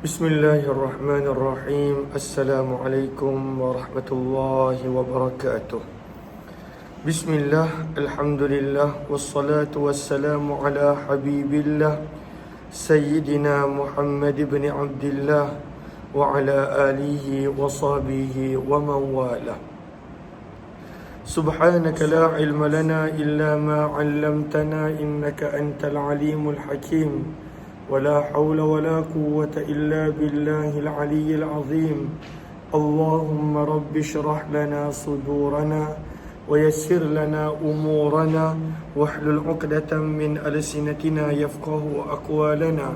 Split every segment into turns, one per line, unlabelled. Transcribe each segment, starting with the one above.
Bismillahirrahmanirrahim. Assalamualaikum warahmatullahi wabarakatuh. Bismillah, alhamdulillah, wassalatu wassalamu ala habibillah Sayyidina Muhammad ibn Abdillah wa ala alihi wa sahbihi wa man wala. Subhanaka la ilma lana illa ma 'allamtana innaka antal alimul hakim. ولا حول ولا قوة إلا بالله العلي العظيم. اللهم رب اشرح لنا صدورنا ويسر لنا أمورنا واحلل عقدة من ألسنتنا يفقه أقوالنا.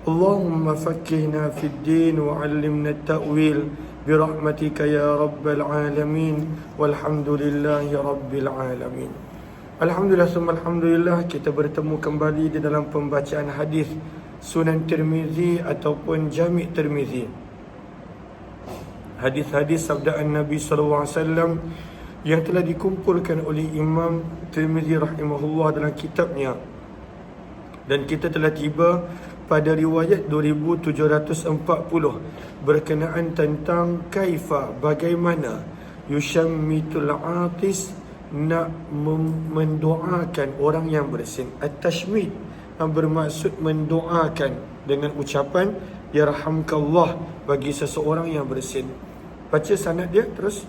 اللهم فقهنا في الدين وعلمنا التأويل برحمتك يا رب العالمين والحمد لله رب العالمين. Alhamdulillah, alhamdulillah, kita bertemu kembali di dalam pembacaan hadis Sunan Tirmizi ataupun Jami' Tirmizi. Hadis-hadis sabdaan Nabi SAW yang telah dikumpulkan oleh Imam Tirmizi rahimahullah dalam kitabnya. Dan kita telah tiba pada riwayat 2740 berkenaan tentang kaifa, bagaimana yushammitul atis, nak mendoakan orang yang bersin. At-tashmid bermaksud mendoakan dengan ucapan yarhamkallah bagi seseorang yang bersin. Baca sanad dia terus.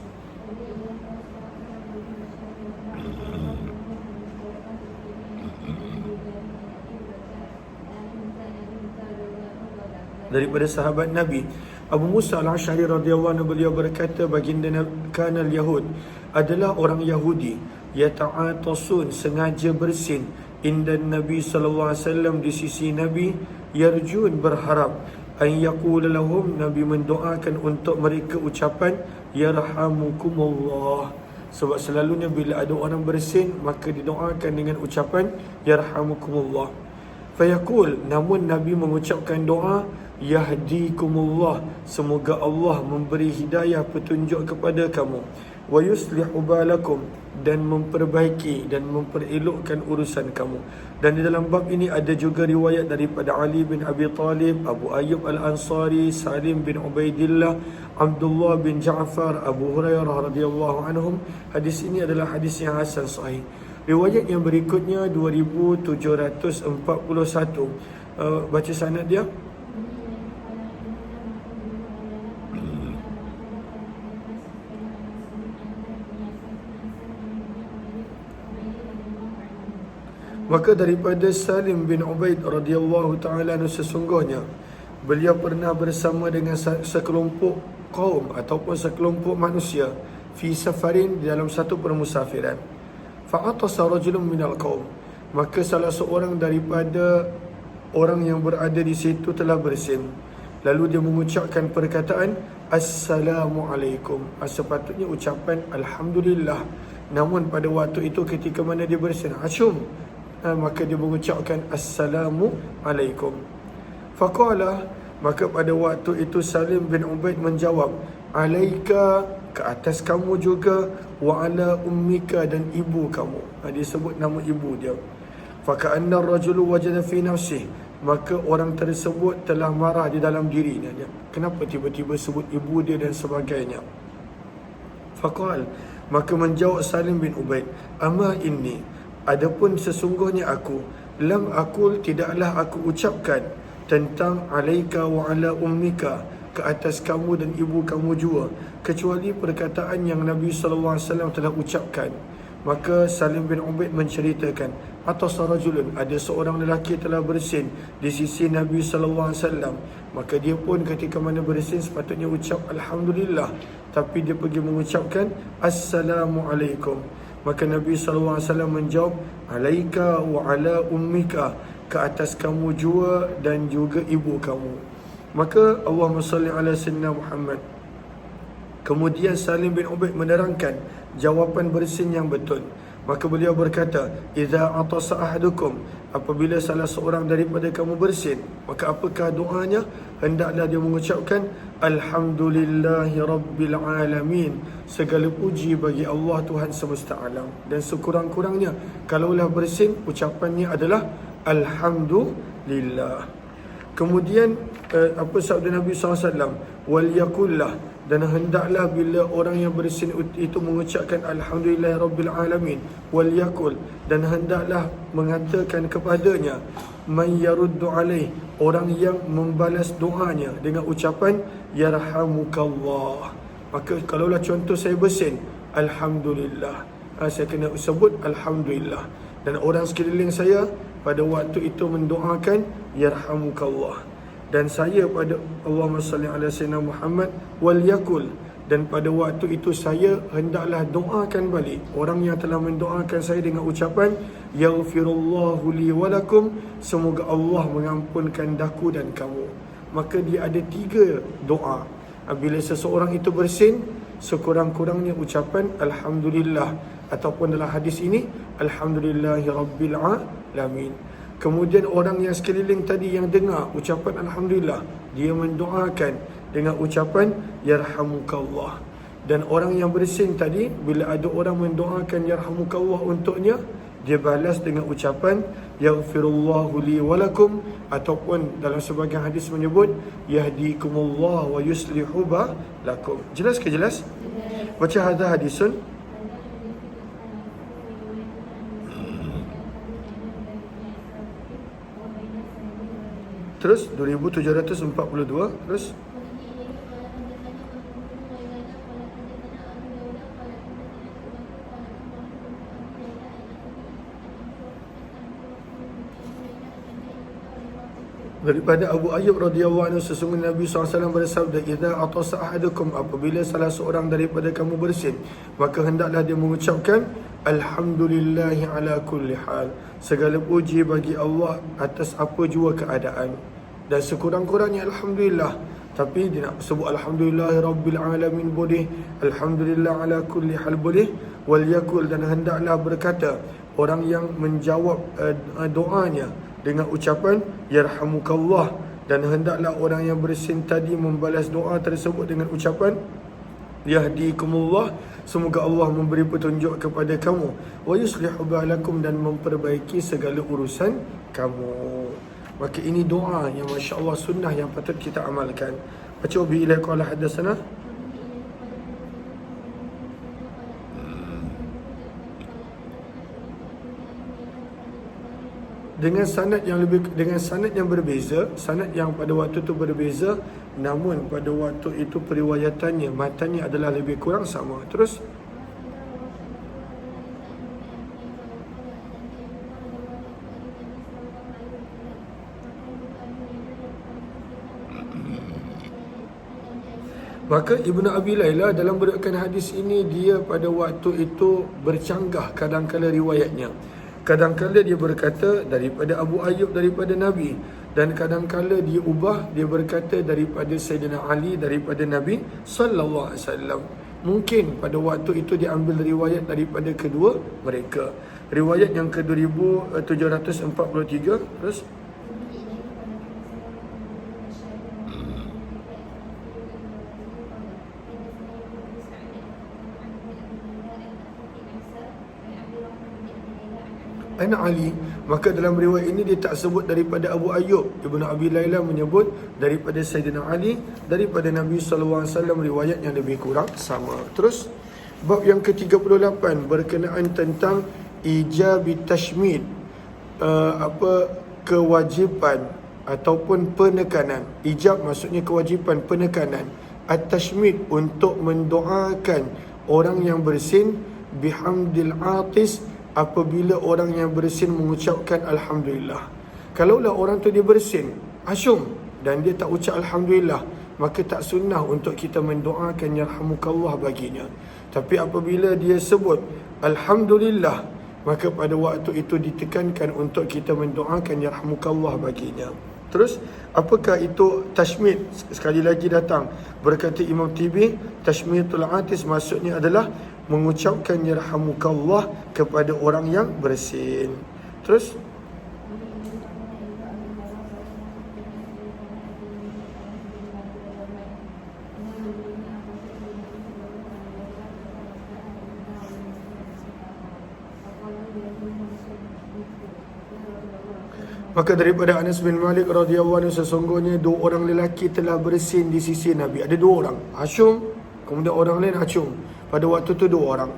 Daripada sahabat Nabi Abu Musa al-Ash'ari radhiyallahu anhu, beliau berkata, baginda kanal Yahud adalah orang Yahudi yata'atasun, sengaja bersin, inda Nabi sallallahu alaihi wasallam, di sisi Nabi, yarjun, berharap, an yaqula lahum, Nabi mendoakan untuk mereka ucapan yarhamukumullah. Sebab selalunya bila ada orang bersin maka didoakan dengan ucapan yarhamukumullah. Fayaqul, namun Nabi mengucapkan doa yahdikumullah, semoga Allah memberi hidayah, petunjuk kepada kamu, wa yuslihu balakum, dan memperbaiki dan memperelokkan urusan kamu. Dan di dalam bab ini ada juga riwayat daripada Ali bin Abi Talib, Abu Ayyub al-Ansari, Salim bin Ubaidillah, Abdullah bin Ja'far, Abu Hurairah radhiyallahu anhum. Hadis ini adalah hadis yang hasan sahih. Riwayat yang berikutnya 2741. Baca sanad dia. Maka daripada Salim bin Ubaid radhiyallahu ta'ala anhu, sesungguhnya beliau pernah bersama dengan sekelompok kaum ataupun sekelompok manusia fi safarin, di dalam satu permusafiran. Fa'atasa rajulun minal qaum, maka salah seorang daripada orang yang berada di situ telah bersin. Lalu dia mengucapkan perkataan Assalamualaikum, sepatutnya ucapan Alhamdulillah. Namun pada waktu itu ketika mana dia bersin, maka dia mengucapkan Assalamualaikum. Faqala, maka pada waktu itu Salim bin Ubaid menjawab, alaika, ke atas kamu juga, wa ala ummika, dan ibu kamu. Dia sebut nama ibu dia. Faka'anna ar-rajulu wajada fi nafsih, maka orang tersebut telah marah di dalam dirinya. Kenapa tiba-tiba sebut ibu dia dan sebagainya. Faqal, maka menjawab Salim bin Ubaid, ama inni, adapun sesungguhnya aku, lam aqul, tidaklah aku ucapkan tentang alaika wa ala ummika, ke atas kamu dan ibu kamu juga, kecuali perkataan yang Nabi SAW telah ucapkan. Maka Salim bin Ubaid menceritakan, atas rajulun, ada seorang lelaki telah bersin di sisi Nabi SAW. Maka dia pun ketika mana bersin sepatutnya ucap Alhamdulillah, tapi dia pergi mengucapkan Assalamualaikum. Maka Nabi SAW menjawab, alaika wa ala ummika, ke atas kamu juga dan juga ibu kamu. Maka Allahumma salli ala sayyidina Muhammad. Kemudian Salim bin Ubaid menerangkan jawapan bersin yang betul. Maka beliau berkata, idza atasa ahadukum, apabila salah seorang daripada kamu bersin, maka apakah doanya? Hendaklah dia mengucapkan Alhamdulillahi Rabbil Alamin, segala puji bagi Allah Tuhan semesta alam. Dan sekurang-kurangnya kalaulah bersin, ucapannya adalah Alhamdulillah. Kemudian apa sabda Nabi SAW? Wal yakullah, dan hendaklah bila orang yang bersin itu mengucapkan Alhamdulillahirabbil alamin, wal yakul, dan hendaklah mengatakan kepadanya man yaruddu alaih, orang yang membalas doanya dengan ucapan yarhamukallah. Maka kalaulah contoh saya bersin, Alhamdulillah, saya kena sebut Alhamdulillah, dan orang sekeliling saya pada waktu itu mendoakan yarhamukallah, dan saya pada Allahumma salli ala sayyidina Muhammad wal yakul, dan pada waktu itu saya hendaklah doakan balik orang yang telah mendoakan saya dengan ucapan yaghfirullahu li walakum, semoga Allah mengampunkan daku dan kamu. Maka dia ada 3 doa. Bila seseorang itu bersin, sekurang-kurangnya ucapan Alhamdulillah, ataupun dalam hadis ini Alhamdulillahirabbil alamin. Kemudian orang yang sekeliling tadi yang dengar ucapan Alhamdulillah, dia mendoakan dengan ucapan yarhamukallah. Dan orang yang bersin tadi, bila ada orang mendoakan yarhamukallah untuknya, dia balas dengan ucapan yaghfirullahu li walakum, ataupun dalam sebagian hadis menyebut yahdikumullah wa yuslihu lakum. Jelas ke jelas? Baca hadis hadisun. Terus 2742. Terus daripada Abu Ayyub radhiyallahu anhu, sesungguhnya Nabi SAW bersabda, idza atasa ahadukum, apabila salah seorang daripada kamu bersin, maka hendaklah dia mengucapkan alhamdulillahi ala kulli hal, segala puji bagi Allah atas apa jua keadaan. Dan sekurang-kurangnya alhamdulillah, tapi dia nak sebut alhamdulillahirabbil alamin boleh, alhamdulillah ala kulli hal boleh, wal yakul, dan hendaklah berkata orang yang menjawab doanya dengan ucapan yarhamukallah, dan hendaklah orang yang bersin tadi membalas doa tersebut dengan ucapan yahdikumullah, semoga Allah memberi petunjuk kepada kamu, wa yuslihu balakum, dan memperbaiki segala urusan kamu. Maka ini doa yang masya-Allah sunnah yang patut kita amalkan. Baca bi ila qala hadatsana. Dengan sanad yang berbeza, sanad yang pada waktu itu berbeza, namun pada waktu itu periwayatannya, matanya adalah lebih kurang sama. Terus maka Ibnu Abi Layla dalam meriwayatkan hadis ini, dia pada waktu itu bercanggah kadang-kala riwayatnya. Kadang-kala dia berkata daripada Abu Ayyub daripada Nabi, dan kadang-kala dia ubah, dia berkata daripada Sayyidina Ali daripada Nabi sallallahu alaihi wasallam. Mungkin pada waktu itu dia ambil riwayat daripada kedua mereka. Riwayat yang ke-2743. Terus An Ali, maka dalam riwayat ini dia tak sebut daripada Abu Ayyub. Ibnu Abi Layla menyebut daripada Sayyidina Ali daripada Nabi SAW, riwayat yang lebih kurang sama. Terus bab yang ke-38 berkenaan tentang ijabi tashmid, kewajipan ataupun penekanan. Ijab maksudnya kewajipan, penekanan. At-tashmid untuk mendoakan orang yang bersin bihamdil atis, apabila orang yang bersin mengucapkan Alhamdulillah. Kalaulah orang tu dia bersin asyum dan dia tak ucap Alhamdulillah, maka tak sunnah untuk kita mendoakan yarhamukallah baginya. Tapi apabila dia sebut Alhamdulillah, maka pada waktu itu ditekankan untuk kita mendoakan yarhamukallah baginya. Terus apakah itu tashmid? Sekali lagi datang berkata Imam Tibi, tashmidul atis maksudnya adalah mengucapkan yarhamukallah kepada orang yang bersin. Terus Maka daripada Anas bin Malik radhiyallahu anhu, sesungguhnya dua orang lelaki telah bersin di sisi Nabi. Ada dua orang, Hashum, kemudian orang lain Hashum. Pada waktu itu dua orang.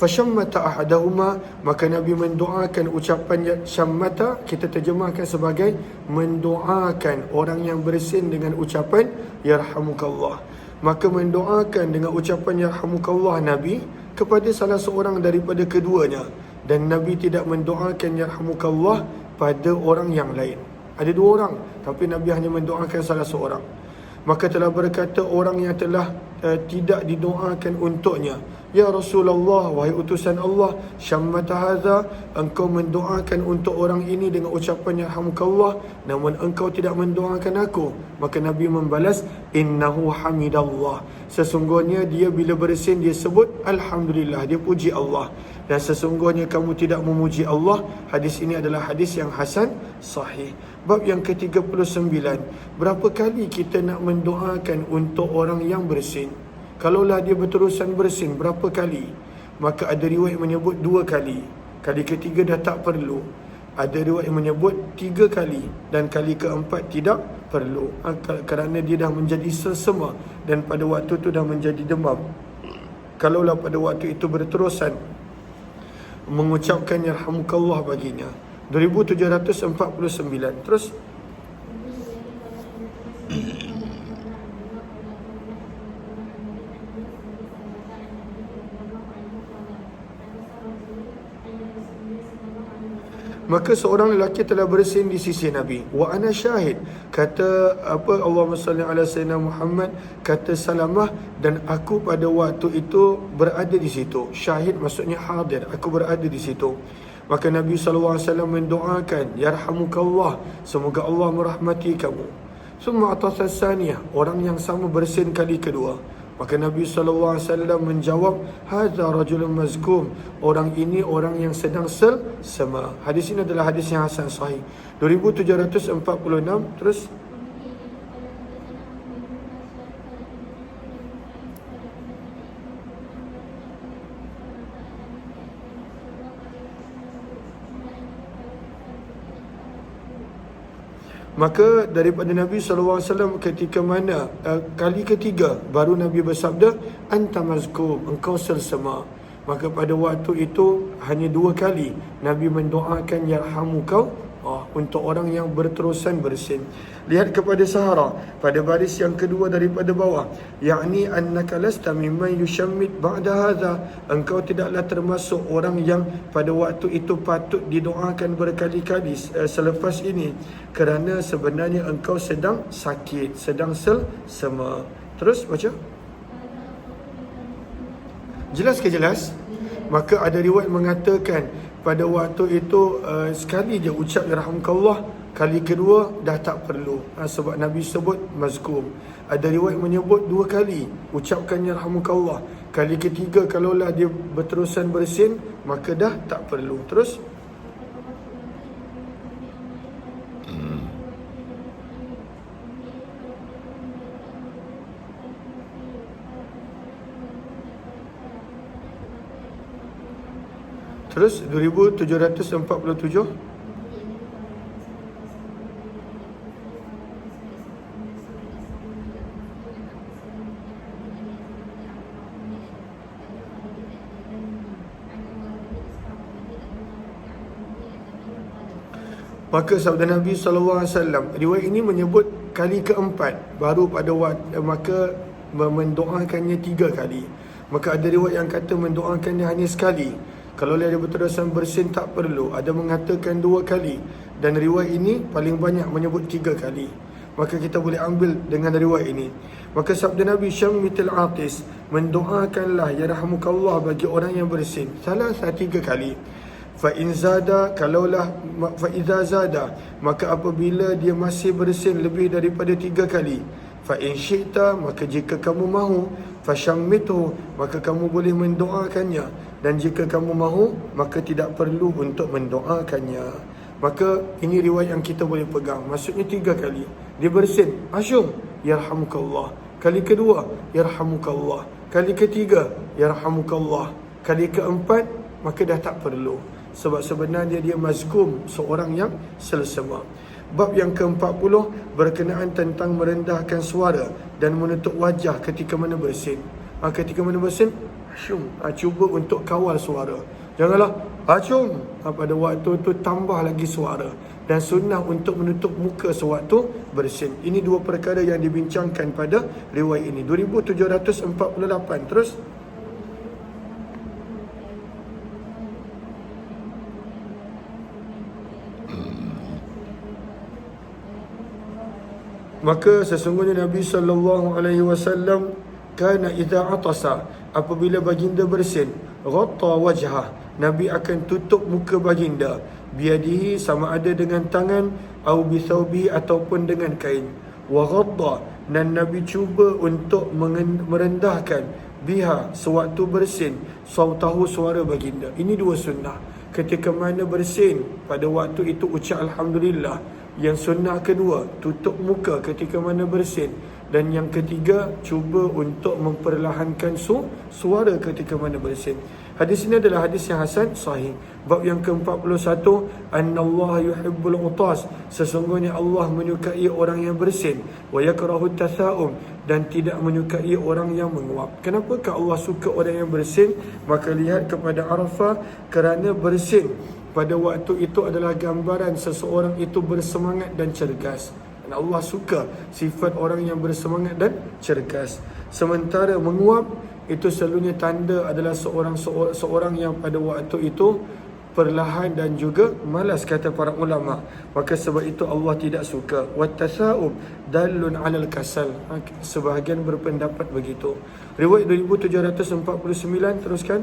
Fashammata ahadahuma, maka Nabi mendoakan. Ucapan syammata kita terjemahkan sebagai mendoakan orang yang bersin dengan ucapan yarhamukallah. Maka mendoakan dengan ucapan yarhamukallah Nabi kepada salah seorang daripada keduanya, dan Nabi tidak mendoakan yarhamukallah pada orang yang lain. Ada dua orang, tapi Nabi hanya mendoakan salah seorang. Maka telah berkata orang yang telah tidak didoakan untuknya, ya Rasulullah, wahai utusan Allah, syammata hadza, engkau mendoakan untuk orang ini dengan ucapan yarhamukallah, namun engkau tidak mendoakan aku. Maka Nabi membalas, innahu hamidallah, sesungguhnya dia bila bersin dia sebut alhamdulillah, dia puji Allah, dan sesungguhnya kamu tidak memuji Allah. Hadis ini adalah hadis yang hasan sahih. Bab yang ke-39, berapa kali kita nak mendoakan untuk orang yang bersin? Kalaulah dia berterusan bersin, berapa kali? Maka ada riwayat menyebut 2 kali. Kali ketiga dah tak perlu. Ada riwayat menyebut 3 kali, dan kali keempat tidak perlu, kerana dia dah menjadi sesema, dan pada waktu itu dah menjadi demam. Kalaulah pada waktu itu berterusan mengucapkan yarhamukallah baginya. 2749. Terus maka seorang lelaki telah bersin di sisi Nabi. Wa ana syahid, kata Allahumma salli ala sayyidina Muhammad, kata Salamah, dan aku pada waktu itu berada di situ. Syahid maksudnya hadir, aku berada di situ. Maka Nabi SAW mendoakan, yarhamukallah, semoga Allah merahmati kamu. Summa atas saniyah, orang yang sama bersin kali kedua. Maka Nabi SAW menjawab, hadza rajulun mazkum, orang ini orang yang sedang selsema. Hadis ini adalah hadis yang hasan sahih. 2746. Terus maka daripada Nabi SAW ketika mana kali ketiga baru Nabi bersabda, anta mazkum, engkau selsema. Maka pada waktu itu hanya 2 kali Nabi mendoakan yarhamukallah untuk orang yang berterusan bersin. Lihat kepada Sahara pada baris yang kedua daripada bawah, yakni annaka lasta mimman yushammit ba'da hadza, engkau tidaklah termasuk orang yang pada waktu itu patut didoakan berkali-kali selepas ini, kerana sebenarnya engkau sedang sakit, sedang selsema. Terus baca. Jelas ke jelas? Maka ada riwayat mengatakan pada waktu itu sekali je ucap yarhamukallah, kali kedua dah tak perlu, sebab Nabi sebut mazkum. Ada riwayat menyebut 2 kali ucapkan yarhamukallah, kali ketiga kalaulah dia berterusan bersin maka dah tak perlu. Terus Terus 2747. Maka sabda Nabi SAW, riwayat ini menyebut kali keempat, baru pada waktu, maka mendoakannya 3 kali. Maka ada riwayat yang kata mendoakannya hanya sekali. Kalau dia berterusan bersin tak perlu. Ada mengatakan 2 kali. Dan riwayat ini paling banyak menyebut 3 kali. Maka kita boleh ambil dengan riwayat ini. Maka sabda Nabi, syammitil atis, mendoakanlah yarhamukallah bagi orang yang bersin. Salah 3 kali. Fa in zada, kalaulah fa idza zada, maka apabila dia masih bersin lebih daripada 3 kali, fa in syi'ta, maka jika kamu mahu, fa syammithu, maka kamu boleh mendoakannya, dan jika kamu mahu maka tidak perlu untuk mendoakannya. Maka ini riwayat yang kita boleh pegang. Maksudnya 3 kali dia bersin, Hashum, yarhamukallah. Kali kedua, yarhamukallah. Kali ketiga, yarhamukallah. Kali keempat, maka dah tak perlu. sebab sebenarnya dia mazkum, seorang yang selesema. Bab yang ke-40 berkenaan tentang merendahkan suara dan menutup wajah ketika mana bersin. Ketika mana bersin, cuba untuk kawal suara. Janganlah pada waktu tu tambah lagi suara. Dan sunnah untuk menutup muka sewaktu bersin. Ini dua perkara yang dibincangkan pada riwayat ini. 2748. Terus maka sesungguhnya Nabi SAW kana idza atasa, apabila baginda bersin, ghatta wajhah, Nabi akan tutup muka baginda, biadihi, sama ada dengan tangan, au bisaubi, ataupun dengan kain, wa ghadda, dan Nabi cuba untuk merendahkan, biha, sewaktu bersin, sautahu, suara baginda. Ini dua sunnah. Ketika mana bersin, pada waktu itu ucap alhamdulillah. Yang sunnah kedua, tutup muka ketika mana bersin. Dan yang ketiga, cuba untuk memperlahankan suara ketika mana bersin. Hadis ini adalah hadis yang hasan sahih. Bab yang ke-41, annallaha yuhibbul utas, sesungguhnya Allah menyukai orang yang bersin, wa yakrahu tatha'um, dan tidak menyukai orang yang menguap. Kenapakah Allah suka orang yang bersin? Maka lihat kepada Arafah, kerana bersin pada waktu itu adalah gambaran seseorang itu bersemangat dan cergas. Dan Allah suka sifat orang yang bersemangat dan cergas. Sementara menguap itu selalunya tanda adalah seorang yang pada waktu itu perlahan dan juga malas, kata para ulama. Maka sebab itu Allah tidak suka. Wattasa'ub dalun 'alal kasal. Sebahagian berpendapat begitu. Riwayat 2749, teruskan.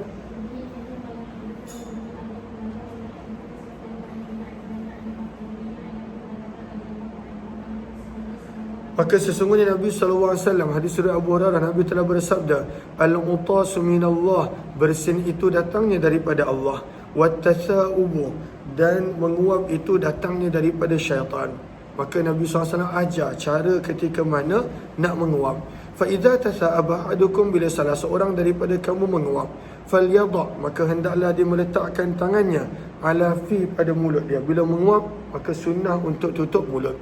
Maka sesungguhnya Nabi SAW, hadis riwayat Abu Hurairah, Nabi telah bersabda, al-utasu minallah, bersin itu datangnya daripada Allah, wattasa'ubu, dan menguap itu datangnya daripada syaitan. Maka Nabi SAW ajar cara ketika mana nak menguap. Fa'idha tasa'aba ahadukum, bila salah seorang daripada kamu menguap, falyadha', maka hendaklah dia meletakkan tangannya ala fi, pada mulut dia. Bila menguap, maka sunnah untuk tutup mulut.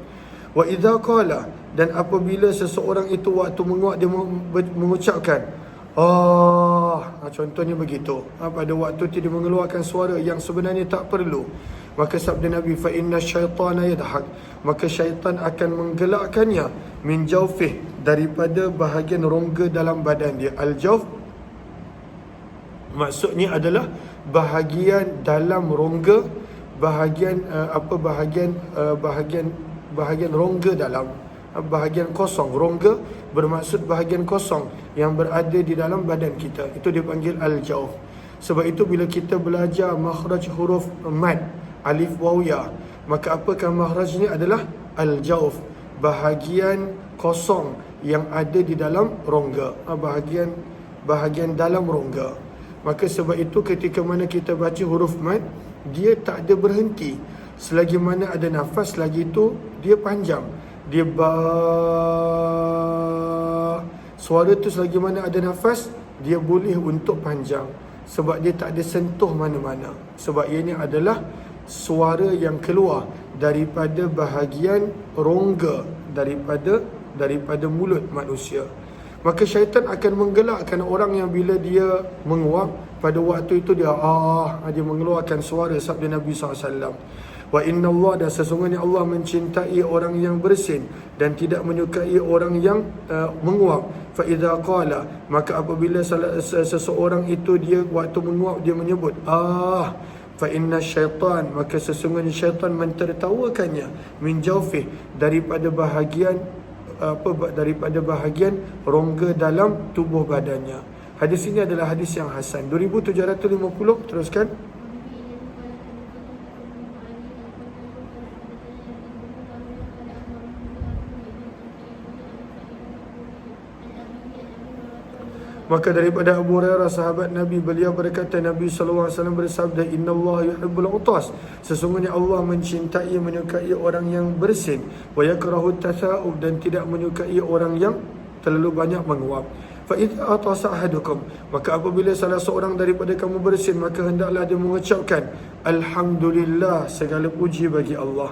Wa idza qala, dan apabila seseorang itu waktu menguap dia mengucapkan contohnya begitu, pada waktu itu dia mengeluarkan suara yang sebenarnya tak perlu, maka sabda Nabi, fa inna syaitana yadhak, maka syaitan akan menggelakkannya, min jawfih, daripada bahagian rongga dalam badan dia. Al-jawf maksudnya adalah bahagian dalam rongga, bahagian rongga dalam, bahagian kosong. Rongga bermaksud bahagian kosong yang berada di dalam badan kita. Itu dipanggil al-jawf. Sebab itu bila kita belajar makhraj huruf mad, alif waw ya, maka apakah makhrajnya adalah al-jawf, bahagian kosong yang ada di dalam rongga, bahagian dalam rongga. Maka sebab itu ketika mana kita baca huruf mad, dia tak ada berhenti. Selagi mana ada nafas, lagi itu dia panjang. Dia suara tu selagi mana ada nafas, dia boleh untuk panjang. Sebab dia tak ada sentuh mana-mana. Sebab ini adalah suara yang keluar daripada bahagian rongga, daripada mulut manusia. Maka syaitan akan menggelakkan orang yang bila dia menguap, pada waktu itu dia mengeluarkan suara, sabda Nabi SAW. Wa inna Allah, dan sesungguhnya Allah mencintai orang yang bersin dan tidak menyukai orang yang menguap. Fa idza qala, maka apabila seseorang itu dia waktu menguap dia menyebut fa inna syaitan, maka sesungguhnya syaitan mentertawakannya, min jawfih, daripada bahagian rongga dalam tubuh badannya. Hadis ini adalah hadis yang hasan. 2750, teruskan. Maka daripada Abu Hurairah, sahabat Nabi, beliau berkata, Nabi SAW bersabda, innallaha yuhibbul utas, sesungguhnya Allah mencintai, menyukai orang yang bersin, wa yakrahu tatha'ub, dan tidak menyukai orang yang terlalu banyak menguap. Fa idza atasa ahadukum, maka apabila salah seorang daripada kamu bersin, maka hendaklah dia mengucapkan alhamdulillah, segala puji bagi Allah.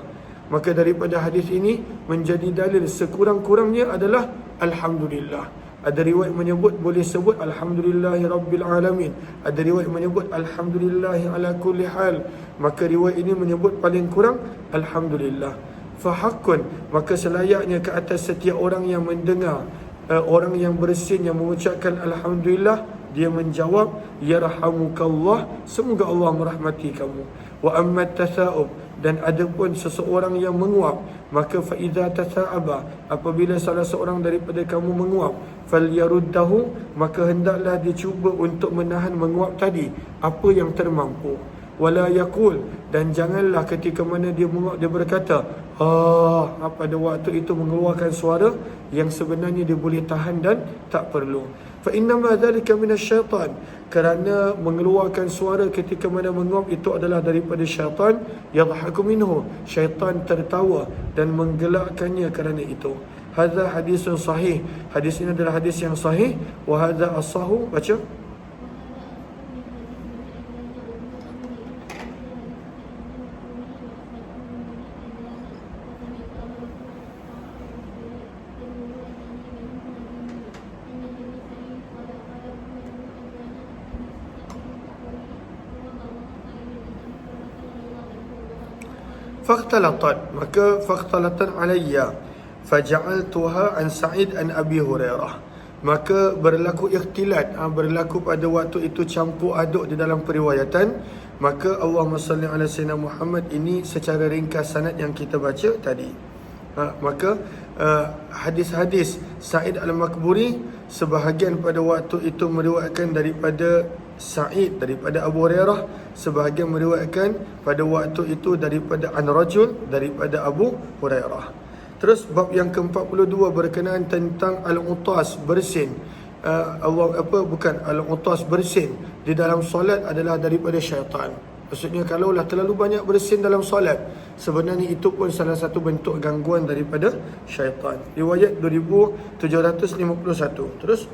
Maka daripada hadis ini menjadi dalil sekurang-kurangnya adalah alhamdulillah. Ada riwayat menyebut boleh sebut alhamdulillahi rabbil alamin. Ada riwayat menyebut alhamdulillahi ala kulli hal. Maka riwayat ini menyebut paling kurang alhamdulillah. Fahaqqun, maka selayaknya ke atas setiap orang yang mendengar orang yang bersin yang mengucapkan alhamdulillah, dia menjawab yarhamukallah, semoga Allah merahmati kamu. Wa amma tatha'ub, dan adapun seseorang yang menguap, maka fa idza tatha'aba, apabila salah seorang daripada kamu menguap, falyaruddahu, maka hendaklah dia cuba untuk menahan menguap tadi apa yang termampu. Wala yaqul, dan janganlah ketika mana dia menguap dia berkata pada waktu itu mengeluarkan suara yang sebenarnya dia boleh tahan dan tak perlu. Fa innama dzalika minasyaitan, kerana mengeluarkan suara ketika mana menguap itu adalah daripada syaitan. Yadhaku minhu, syaitan tertawa dan menggelakkannya kerana itu. Hadza hadisun sahih, hadis ini adalah hadis yang sahih. Wa hadza as-sahu, baca. Fakhtalatan, maka fakhtalatan alayya faja'altuha an Sa'id an Abi Hurairah, maka berlaku ikhtilat, berlaku pada waktu itu campur aduk di dalam periwayatan. Maka Allahumma salli ala sayyidina Muhammad ini secara ringkas sanad yang kita baca tadi. Maka hadis-hadis Sa'id al-Makburi sebahagian pada waktu itu meriwayatkan daripada Sa'id daripada Abu Hurairah, sebahagian meriwayatkan pada waktu itu daripada an-rajul daripada Abu Hurairah. Terus bab yang ke-42 berkenaan tentang al-utas, bersin. Al-utas, bersin di dalam solat adalah daripada syaitan. Maksudnya kalaulah terlalu banyak bersin dalam solat, sebenarnya itu pun salah satu bentuk gangguan daripada syaitan. Riwayat 2751. Terus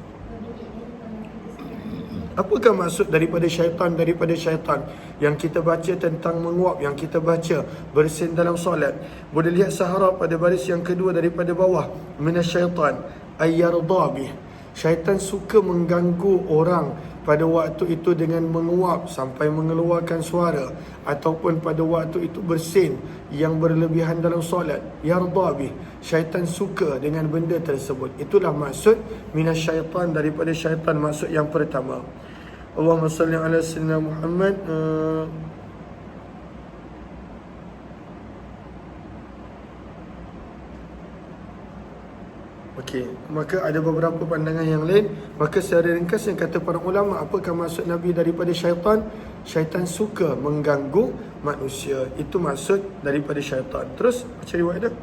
apakah maksud daripada syaitan? Daripada syaitan yang kita baca tentang menguap, yang kita baca bersin dalam solat, boleh lihat Sahara pada baris yang kedua daripada bawah. Minasyaitan ayyarda bih, syaitan suka mengganggu orang pada waktu itu dengan menguap sampai mengeluarkan suara, ataupun pada waktu itu bersin yang berlebihan dalam solat. Yarda bih, syaitan suka dengan benda tersebut. Itulah maksud minasyaitan, daripada syaitan, maksud yang pertama. Allahumma salli ala sayyidina Muhammad. Okey, maka ada beberapa pandangan yang lain. Maka secara ringkas yang kata para ulama, apakah maksud Nabi daripada syaitan? Syaitan suka mengganggu manusia. Itu maksud daripada syaitan. Terus baca riwayat dah.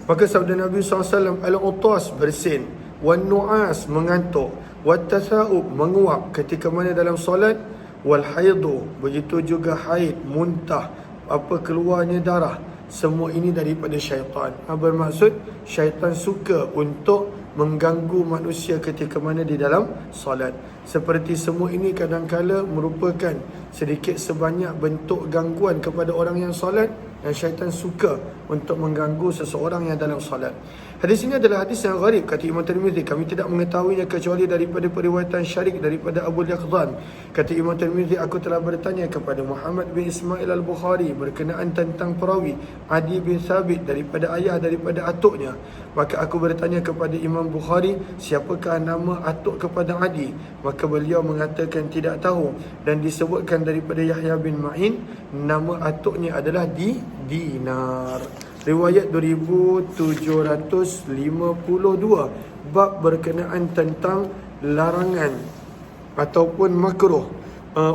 Maka sabda Nabi SAW, al-utas, bersin, wan nu'as, mengantuk, wat tatha'ub, menguap ketika mana dalam solat, wal haidu, begitu juga haid, muntah, keluarnya darah, semua ini daripada syaitan. Bermaksud syaitan suka untuk mengganggu manusia ketika mana di dalam solat. Seperti semua ini kadang-kala merupakan sedikit sebanyak bentuk gangguan kepada orang yang solat, dan syaitan suka untuk mengganggu seseorang yang dalam solat. Hadis ini adalah hadis yang gharib, kata Imam Tirmizi. Kami tidak mengetahuinya kecuali daripada periwayatan Syarik daripada Abu Yaqdhan. Kata Imam Tirmizi, aku telah bertanya kepada Muhammad bin Ismail al-Bukhari berkenaan tentang perawi Adi bin Thabit daripada ayah daripada atuknya. Maka aku bertanya kepada Imam Bukhari, siapakah nama atuk kepada Adi? Maka beliau mengatakan tidak tahu, dan disebutkan daripada Yahya bin Ma'in, nama atuknya adalah Dinar. Riwayat 2752, bab berkenaan tentang larangan ataupun makruh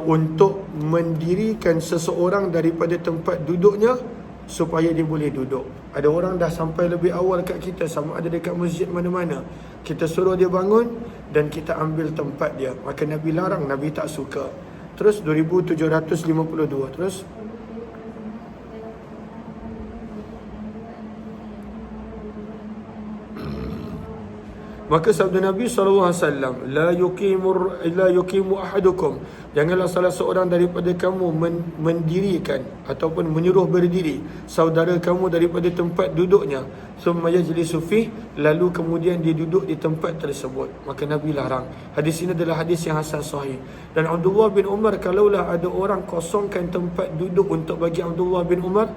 untuk mendirikan seseorang daripada tempat duduknya supaya dia boleh duduk. Ada orang dah sampai lebih awal kat kita, sama ada dekat masjid mana-mana, kita suruh dia bangun dan kita ambil tempat dia. Maka Nabi larang, Nabi tak suka. Terus 2752. Terus maka sabda Nabi SAW, la yuqimu ahadukum, janganlah salah seorang daripada kamu mendirikan ataupun menyuruh berdiri saudara kamu daripada tempat duduknya, summa yajlisu fih, lalu kemudian dia duduk di tempat tersebut. Maka Nabi larang. Hadis ini adalah hadis yang hasan sahih. Dan Abdullah bin Umar, kalaulah ada orang kosongkan tempat duduk untuk bagi Abdullah bin Umar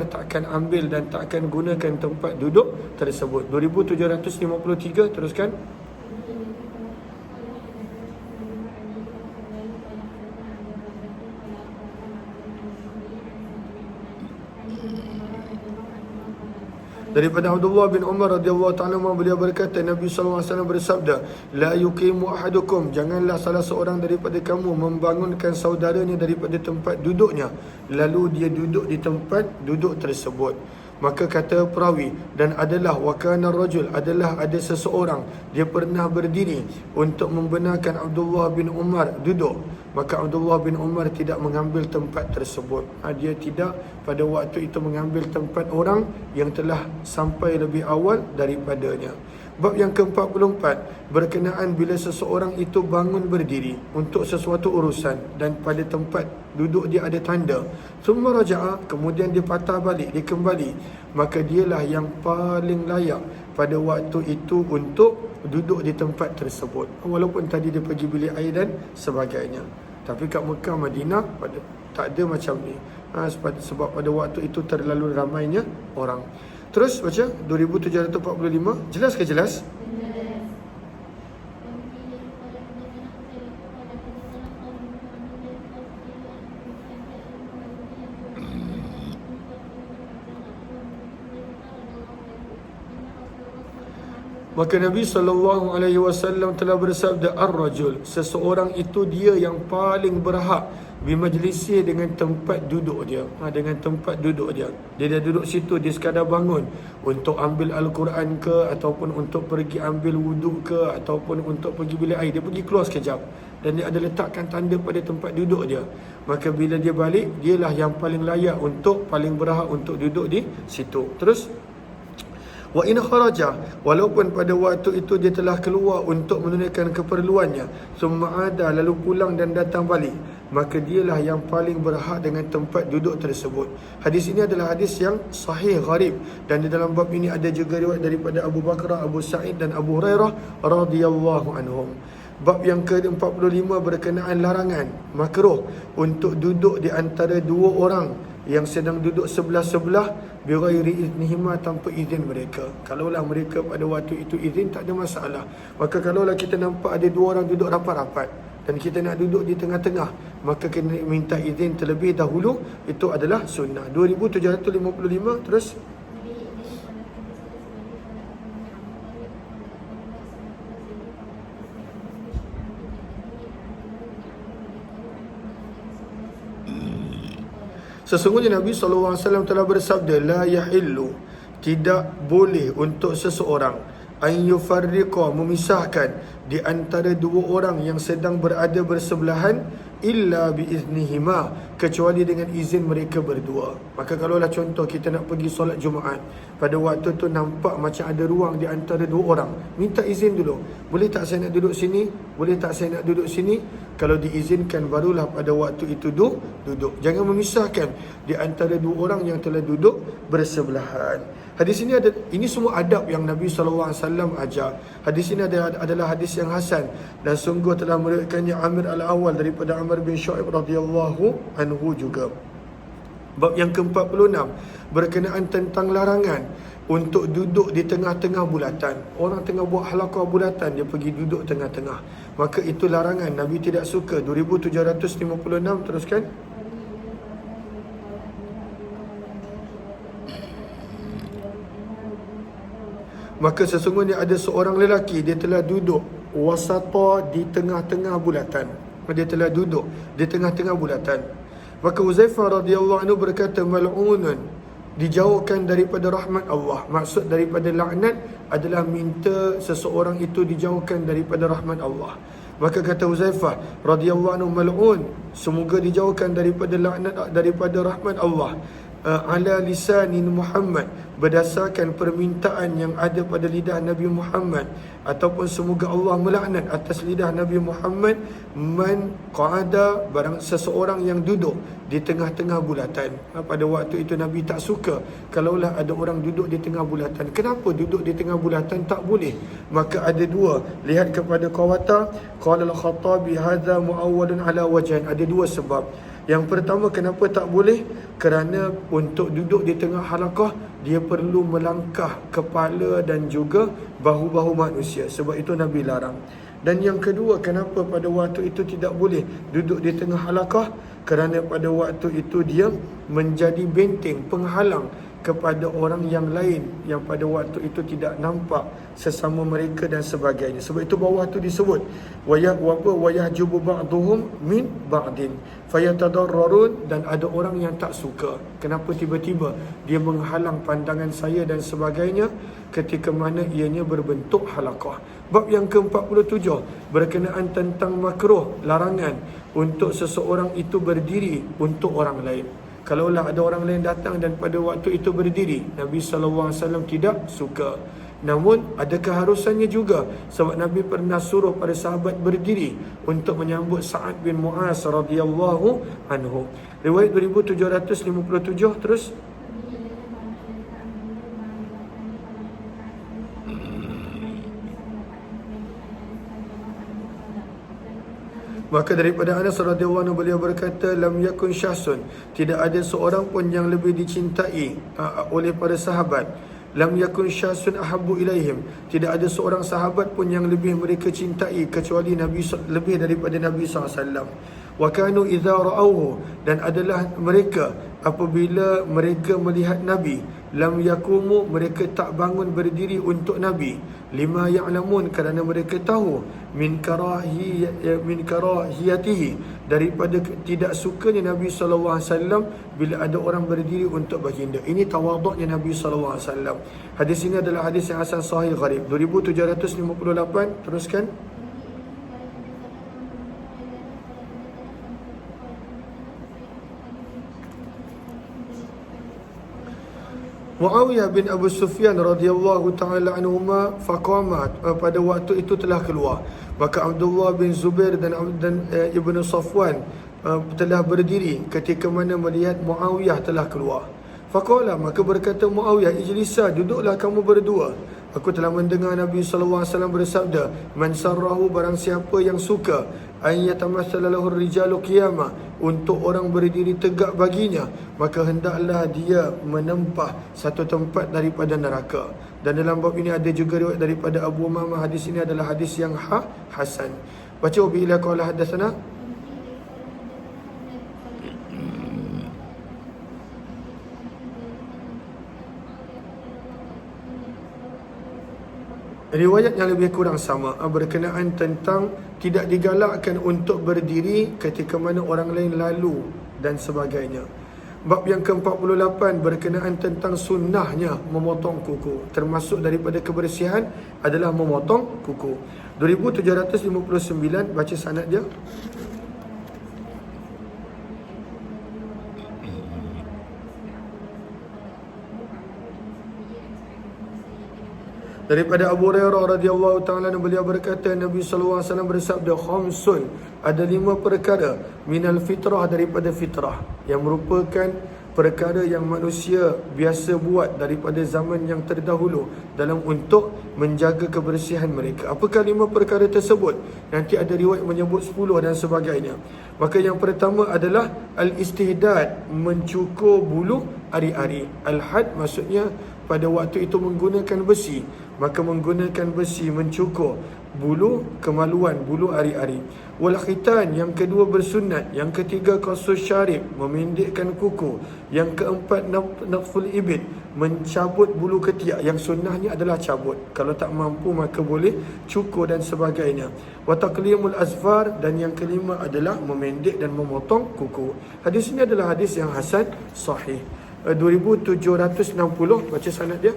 tak akan ambil dan tak akan gunakan tempat duduk tersebut. 2753, teruskan. Daripada Abdullah bin Umar radhiyallahu ta'ala beliau berkata, Nabi SAW bersabda, la yuqimu ahadukum, janganlah salah seorang daripada kamu membangunkan saudaranya daripada tempat duduknya, lalu dia duduk di tempat duduk tersebut. Maka kata perawi, dan adalah wakana rajul, adalah ada seseorang, dia pernah berdiri untuk membenarkan Abdullah bin Umar duduk. Maka Abdullah bin Umar tidak mengambil tempat tersebut. Dia tidak pada waktu itu mengambil tempat orang yang telah sampai lebih awal daripadanya. Bab yang ke-44, berkenaan bila seseorang itu bangun berdiri untuk sesuatu urusan dan pada tempat duduk dia ada tanda, summa raja'a, kemudian dia patah balik, dia kembali, maka dialah yang paling layak pada waktu itu untuk duduk di tempat tersebut. Walaupun tadi dia pergi bilik air dan sebagainya. Tapi kat Mekah, Madinah tak ada macam ni. Sebab pada waktu itu terlalu ramainya orang. Terus baca 2745. Jelas ke jelas? Maka Nabi SAW telah bersabda, ar-rajul, seseorang itu dia yang paling berhak bimajlisi, dengan tempat duduk dia. Dengan tempat duduk dia. Dia dah duduk situ, dia sekadar bangun untuk ambil Al-Quran ke, ataupun untuk pergi ambil wuduk ke, ataupun untuk pergi bilik air. Dia pergi keluar sekejap dan dia ada letakkan tanda pada tempat duduk dia. Maka bila dia balik, dialah yang paling layak untuk, paling berhak untuk duduk di situ. Terus wa in kharaja, walaupun pada waktu itu dia telah keluar untuk menunaikan keperluannya, summa ada, lalu pulang dan datang balik, maka dialah yang paling berhak dengan tempat duduk tersebut. Hadis ini adalah hadis yang sahih gharib, dan di dalam bab ini ada juga riwayat daripada Abu Bakar, Abu Sa'id dan Abu Hurairah radhiyallahu anhum. Bab yang ke-45, berkenaan larangan makruh untuk duduk di antara dua orang yang sedang duduk sebelah-sebelah bighairi iznihima, tanpa izin mereka. Kalaulah mereka pada waktu itu izin, tak ada masalah. Maka kalaulah kita nampak ada dua orang duduk rapat-rapat dan kita nak duduk di tengah-tengah, maka kena minta izin terlebih dahulu. Itu adalah sunnah. 2755. Terus sesungguhnya Nabi SAW telah bersabda, la yahillu, tidak boleh untuk seseorang an yufarriqa, memisahkan di antara dua orang yang sedang berada bersebelahan, illa biiznihima, kecuali dengan izin mereka berdua. Maka kalaulah contoh kita nak pergi solat Jumaat, pada waktu tu nampak macam ada ruang di antara dua orang, minta izin dulu. Boleh tak saya nak duduk sini? Boleh tak saya nak duduk sini? Kalau diizinkan, barulah pada waktu itu duduk. Jangan memisahkan di antara dua orang yang telah duduk bersebelahan. Hadis ini ini semua adab yang Nabi SAW ajar. Hadis ini adalah hadis yang hasan, dan sungguh telah meriwayatkannya Amir Al-Awwal daripada Amr bin Shu'aib radhiyallahu anhu juga. Bab yang ke-46, berkenaan tentang larangan untuk duduk di tengah-tengah bulatan. Orang tengah buat halaqah bulatan, dia pergi duduk tengah-tengah, maka itu larangan. Nabi tidak suka. 2756. Teruskan. Maka sesungguhnya ada seorang lelaki, dia telah duduk wasata, di tengah-tengah bulatan. Dia telah duduk di tengah-tengah bulatan. Maka Huzaifah radhiyallahu anhu berkata, mal'unun, dijauhkan daripada rahmat Allah. Maksud daripada laknat adalah minta seseorang itu dijauhkan daripada rahmat Allah. Maka kata Huzaifah radhiyallahu anhu, mal'un, semoga dijauhkan daripada laknat, daripada rahmat Allah, ala lisanin Muhammad, berdasarkan permintaan yang ada pada lidah Nabi Muhammad, ataupun semoga Allah melaknat atas lidah Nabi Muhammad, man qa'ada, barang seseorang yang duduk di tengah-tengah bulatan. Pada waktu itu Nabi tak suka kalaulah ada orang duduk di tengah bulatan. Kenapa duduk di tengah bulatan tak boleh? Maka ada dua, lihat kepada Qawata, qala al-Khattabi hadza muawwalun ala wajhain. Ada dua sebab. Yang pertama, kenapa tak boleh? Kerana untuk duduk di tengah halaqah, dia perlu melangkah kepala dan juga bahu-bahu manusia. Sebab itu Nabi larang. Dan yang kedua, kenapa pada waktu itu tidak boleh duduk di tengah halaqah? Kerana pada waktu itu dia menjadi benteng, penghalang kepada orang yang lain yang pada waktu itu tidak nampak sesama mereka dan sebagainya. Sebab itu bawah tu disebut wayahjubu ba'duhum min ba'din fayatadarrarun, dan ada orang yang tak suka. Kenapa tiba-tiba dia menghalang pandangan saya dan sebagainya, ketika mana ianya berbentuk halaqah. Bab yang ke-47 berkenaan tentang makruh, larangan untuk seseorang itu berdiri untuk orang lain. Kalaulah ada orang lain datang dan pada waktu itu berdiri, Nabi SAW tidak suka. Namun ada keharusannya juga, sebab Nabi pernah suruh para sahabat berdiri untuk menyambut Sa'ad bin Mu'az radhiyallahu anhu. Riwayat 2757 terus. Maka daripada Anas radhiyallahu anhu, beliau berkata, lam yakun syahsun, tidak ada seorang pun yang lebih dicintai oleh para sahabat. Lam yakun syahsun ahabbu ilaihim, tidak ada seorang sahabat pun yang lebih mereka cintai kecuali Nabi, lebih daripada Nabi SAW. Wa kanu idza ra'awhu, dan adalah mereka apabila mereka melihat Nabi, lam yakumu, mereka tak bangun berdiri untuk Nabi, lima ya'lamun, kerana mereka tahu, min karahiyatihi, daripada tidak sukanya Nabi SAW bila ada orang berdiri untuk baginda. Ini tawaduknya Nabi SAW. Hadis ini adalah hadis yang hasan sahih gharib. 2758, teruskan. Muawiyah bin Abu Sufyan radhiyallahu ta'ala anhuma faqamat, pada waktu itu telah keluar. Maka Abdullah bin Zubair dan Ibnu Safwan telah berdiri ketika mana melihat Muawiyah telah keluar. Faqala, maka berkata Muawiyah, ijlisa, duduklah kamu berdua. Aku telah mendengar Nabi SAW bersabda, man sarrahu, barang siapa yang suka, an yatamassala lahu ar-rijalu qiyamah, untuk orang berdiri tegak baginya, maka hendaklah dia menempah satu tempat daripada neraka. Dan dalam bab ini ada juga riwayat daripada Abu Umamah. Hadis ini adalah hadis yang hasan. Baca bila qala hadatsana. Riwayat yang lebih kurang sama berkenaan tentang tidak digalakkan untuk berdiri ketika mana orang lain lalu dan sebagainya. Bab yang ke-48 berkenaan tentang sunnahnya memotong kuku. Termasuk daripada kebersihan adalah memotong kuku. 2759, baca sanad dia. Daripada Abu Hurairah radhiyallahu ta'ala, beliau berkata, Nabi SAW bersabda, khamsun, ada 5 perkara, minal fitrah, daripada fitrah, yang merupakan perkara yang manusia biasa buat daripada zaman yang terdahulu dalam untuk menjaga kebersihan mereka. Apakah 5 perkara tersebut? Nanti ada riwayat menyebut 10 dan sebagainya. Maka yang pertama adalah al-istihdad, mencukur bulu ari-ari. Al-had maksudnya pada waktu itu menggunakan besi, maka menggunakan besi mencukur bulu kemaluan, bulu ari-ari. Wal khitan, yang kedua bersunat. Yang ketiga qasus syarib, memendekkan kuku. Yang keempat naful ibid, mencabut bulu ketiak. Yang sunnahnya adalah cabut, kalau tak mampu maka boleh cukur dan sebagainya. Wa taqlimul azfar, dan yang kelima adalah memendek dan memotong kuku. Hadis ini adalah hadis yang hasan sahih. 2760, baca sanad dia.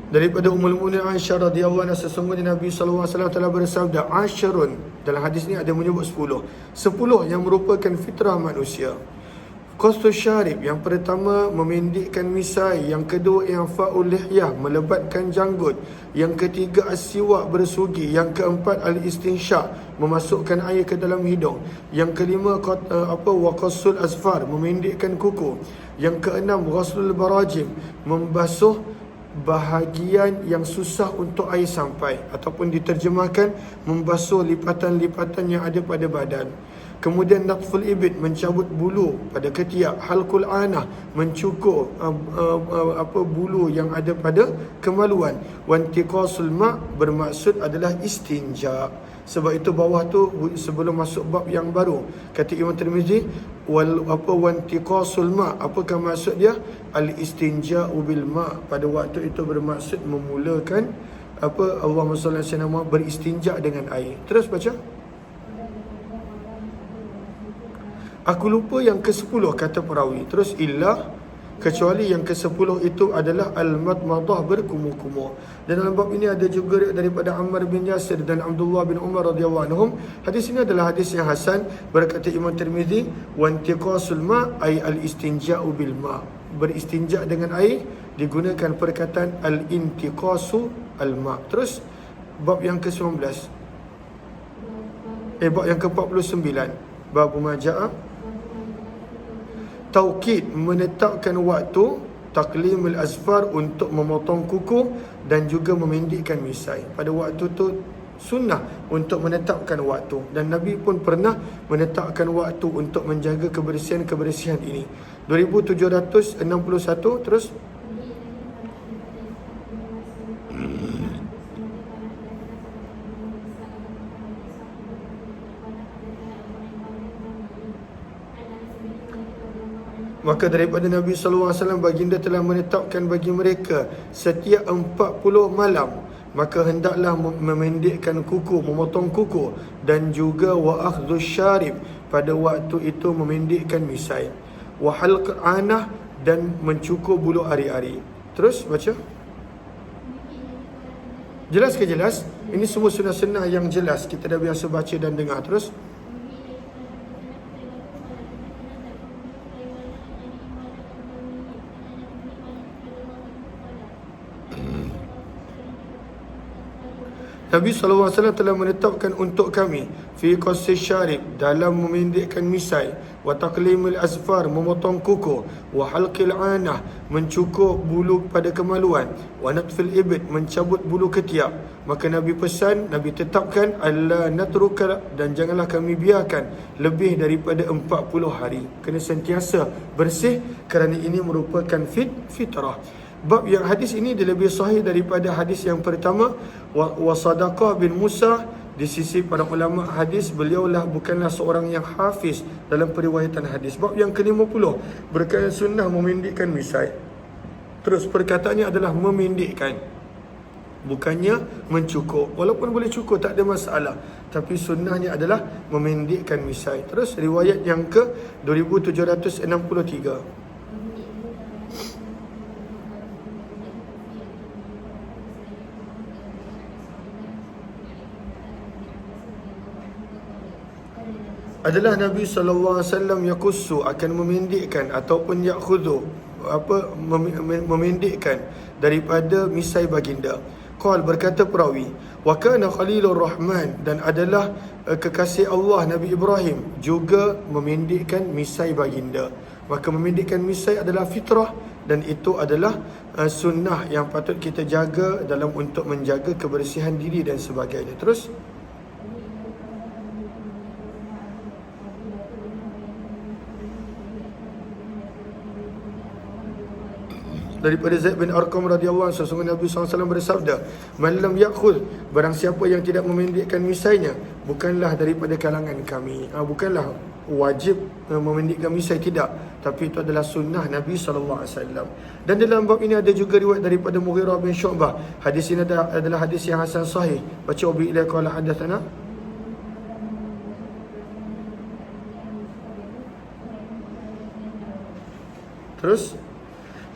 Daripada Ummul Mukminin Aisyah radhiyallahu anha, sesungguhnya Nabi sallallahu alaihi wasallam telah bersabda, "Asyarun." Dalam hadis ni ada menyebut 10. 10 yang merupakan fitrah manusia. Qastus syarib, yang pertama memendekkan misai, yang kedua i'fa'ul lihyah, melebatkan janggut, yang ketiga as-siwak, bersugi, yang keempat al-istinsyak, memasukkan air ke dalam hidung, yang kelima waqasul asfar, memendekkan kuku, yang keenam ghuslul barajim, membasuh bahagian yang susah untuk air sampai, ataupun diterjemahkan membasuh lipatan-lipatan yang ada pada badan. Kemudian natful ibid, mencabut bulu pada ketiak. Halqul anah, mencukur bulu yang ada pada kemaluan. Wantiqasul ma, bermaksud adalah istinja. Sebab itu bawah tu sebelum masuk bab yang baru, kata Imam Tirmizi, wantiqasul ma, apakah maksud dia? Al istinja'u bil ma, pada waktu itu bermaksud memulakan Allahumma salli ala sayyidina, beristinja dengan air. Terus baca. Aku lupa yang ke-10, kata perawi. Terus illa, kecuali yang ke-10 itu adalah al-madmadah, berkumur-kumur. Dan dalam bab ini ada juga daripada Ammar bin Yasir dan Abdullah bin Umar radhiyallahu anhum. Hadis ini adalah hadis yang hasan. Berkata Imam Tirmizi, wantiqasul ma ay al-istinja'u bil ma, beristinja dengan air, digunakan perkataan al-intiqasu al-ma. Terus bab yang ke-19, bab yang ke-49, bab maja'a taukid, menetapkan waktu, taqlimul azfar, untuk memotong kuku dan juga memendekkan misai. Pada waktu tu sunnah untuk menetapkan waktu, dan Nabi pun pernah menetapkan waktu untuk menjaga kebersihan ini. 2761. Terus maka daripada Nabi sallallahu alaihi wasallam, baginda telah menetapkan bagi mereka setiap 40 malam, maka hendaklah memendekkan kuku, memotong kuku, dan juga wa akhdhus syarib, pada waktu itu memendekkan misai, wa halq anah, dan mencukur bulu ari-ari. Terus baca. Jelas ke jelas? Ini semua sunnah-sunnah yang jelas, kita dah biasa baca dan dengar. Terus Nabi SAW telah menetapkan untuk kami fi qassi syarib, dalam memendekkan misai, wa taqlimul azfar, memotong kuku, wa halqil anah, mencukur bulu pada kemaluan, wa natfil ibid, mencabut bulu ketiak. Maka Nabi pesan, Nabi tetapkan, alla natruka, dan janganlah kami biarkan lebih daripada 40 hari. Kena sentiasa bersih, kerana ini merupakan fitrah. Bab yang hadis ini dia lebih sahih daripada hadis yang pertama. Wa Sadaqah bin Musa, di sisi para ulama hadis, beliaulah bukanlah seorang yang hafiz dalam periwayatan hadis. Bab yang ke-50, berkaitan sunnah memendekkan misai. Terus perkataannya adalah memendekkan, bukannya mencukur. Walaupun boleh cukur, tak ada masalah, tapi sunnahnya adalah memendekkan misai. Terus riwayat yang ke 2763. adalah Nabi SAW yakussu, akan memendekkan ataupun yakhudhu, memendekkan daripada misai baginda. Qal, berkata perawi, wa kana Khalilur Rahman, dan adalah kekasih Allah Nabi Ibrahim juga memendekkan misai baginda. Maka memendekkan misai adalah fitrah, dan itu adalah sunnah yang patut kita jaga dalam untuk menjaga kebersihan diri dan sebagainya. Terus daripada Zaid bin Arqam radhiyallahu anhu, sesungguhnya Nabi SAW bersabda, man lam yakhudh, barang siapa yang tidak memendekkan misainya, bukanlah daripada kalangan kami. Bukanlah wajib memendekkan misai, tidak, tapi itu adalah sunnah Nabi SAW. Dan dalam bab ini ada juga riwayat daripada Mughirah bin Syu'bah. Hadis ini adalah hadis yang hasan sahih. Baca ubi ila qala hadatsana. Terus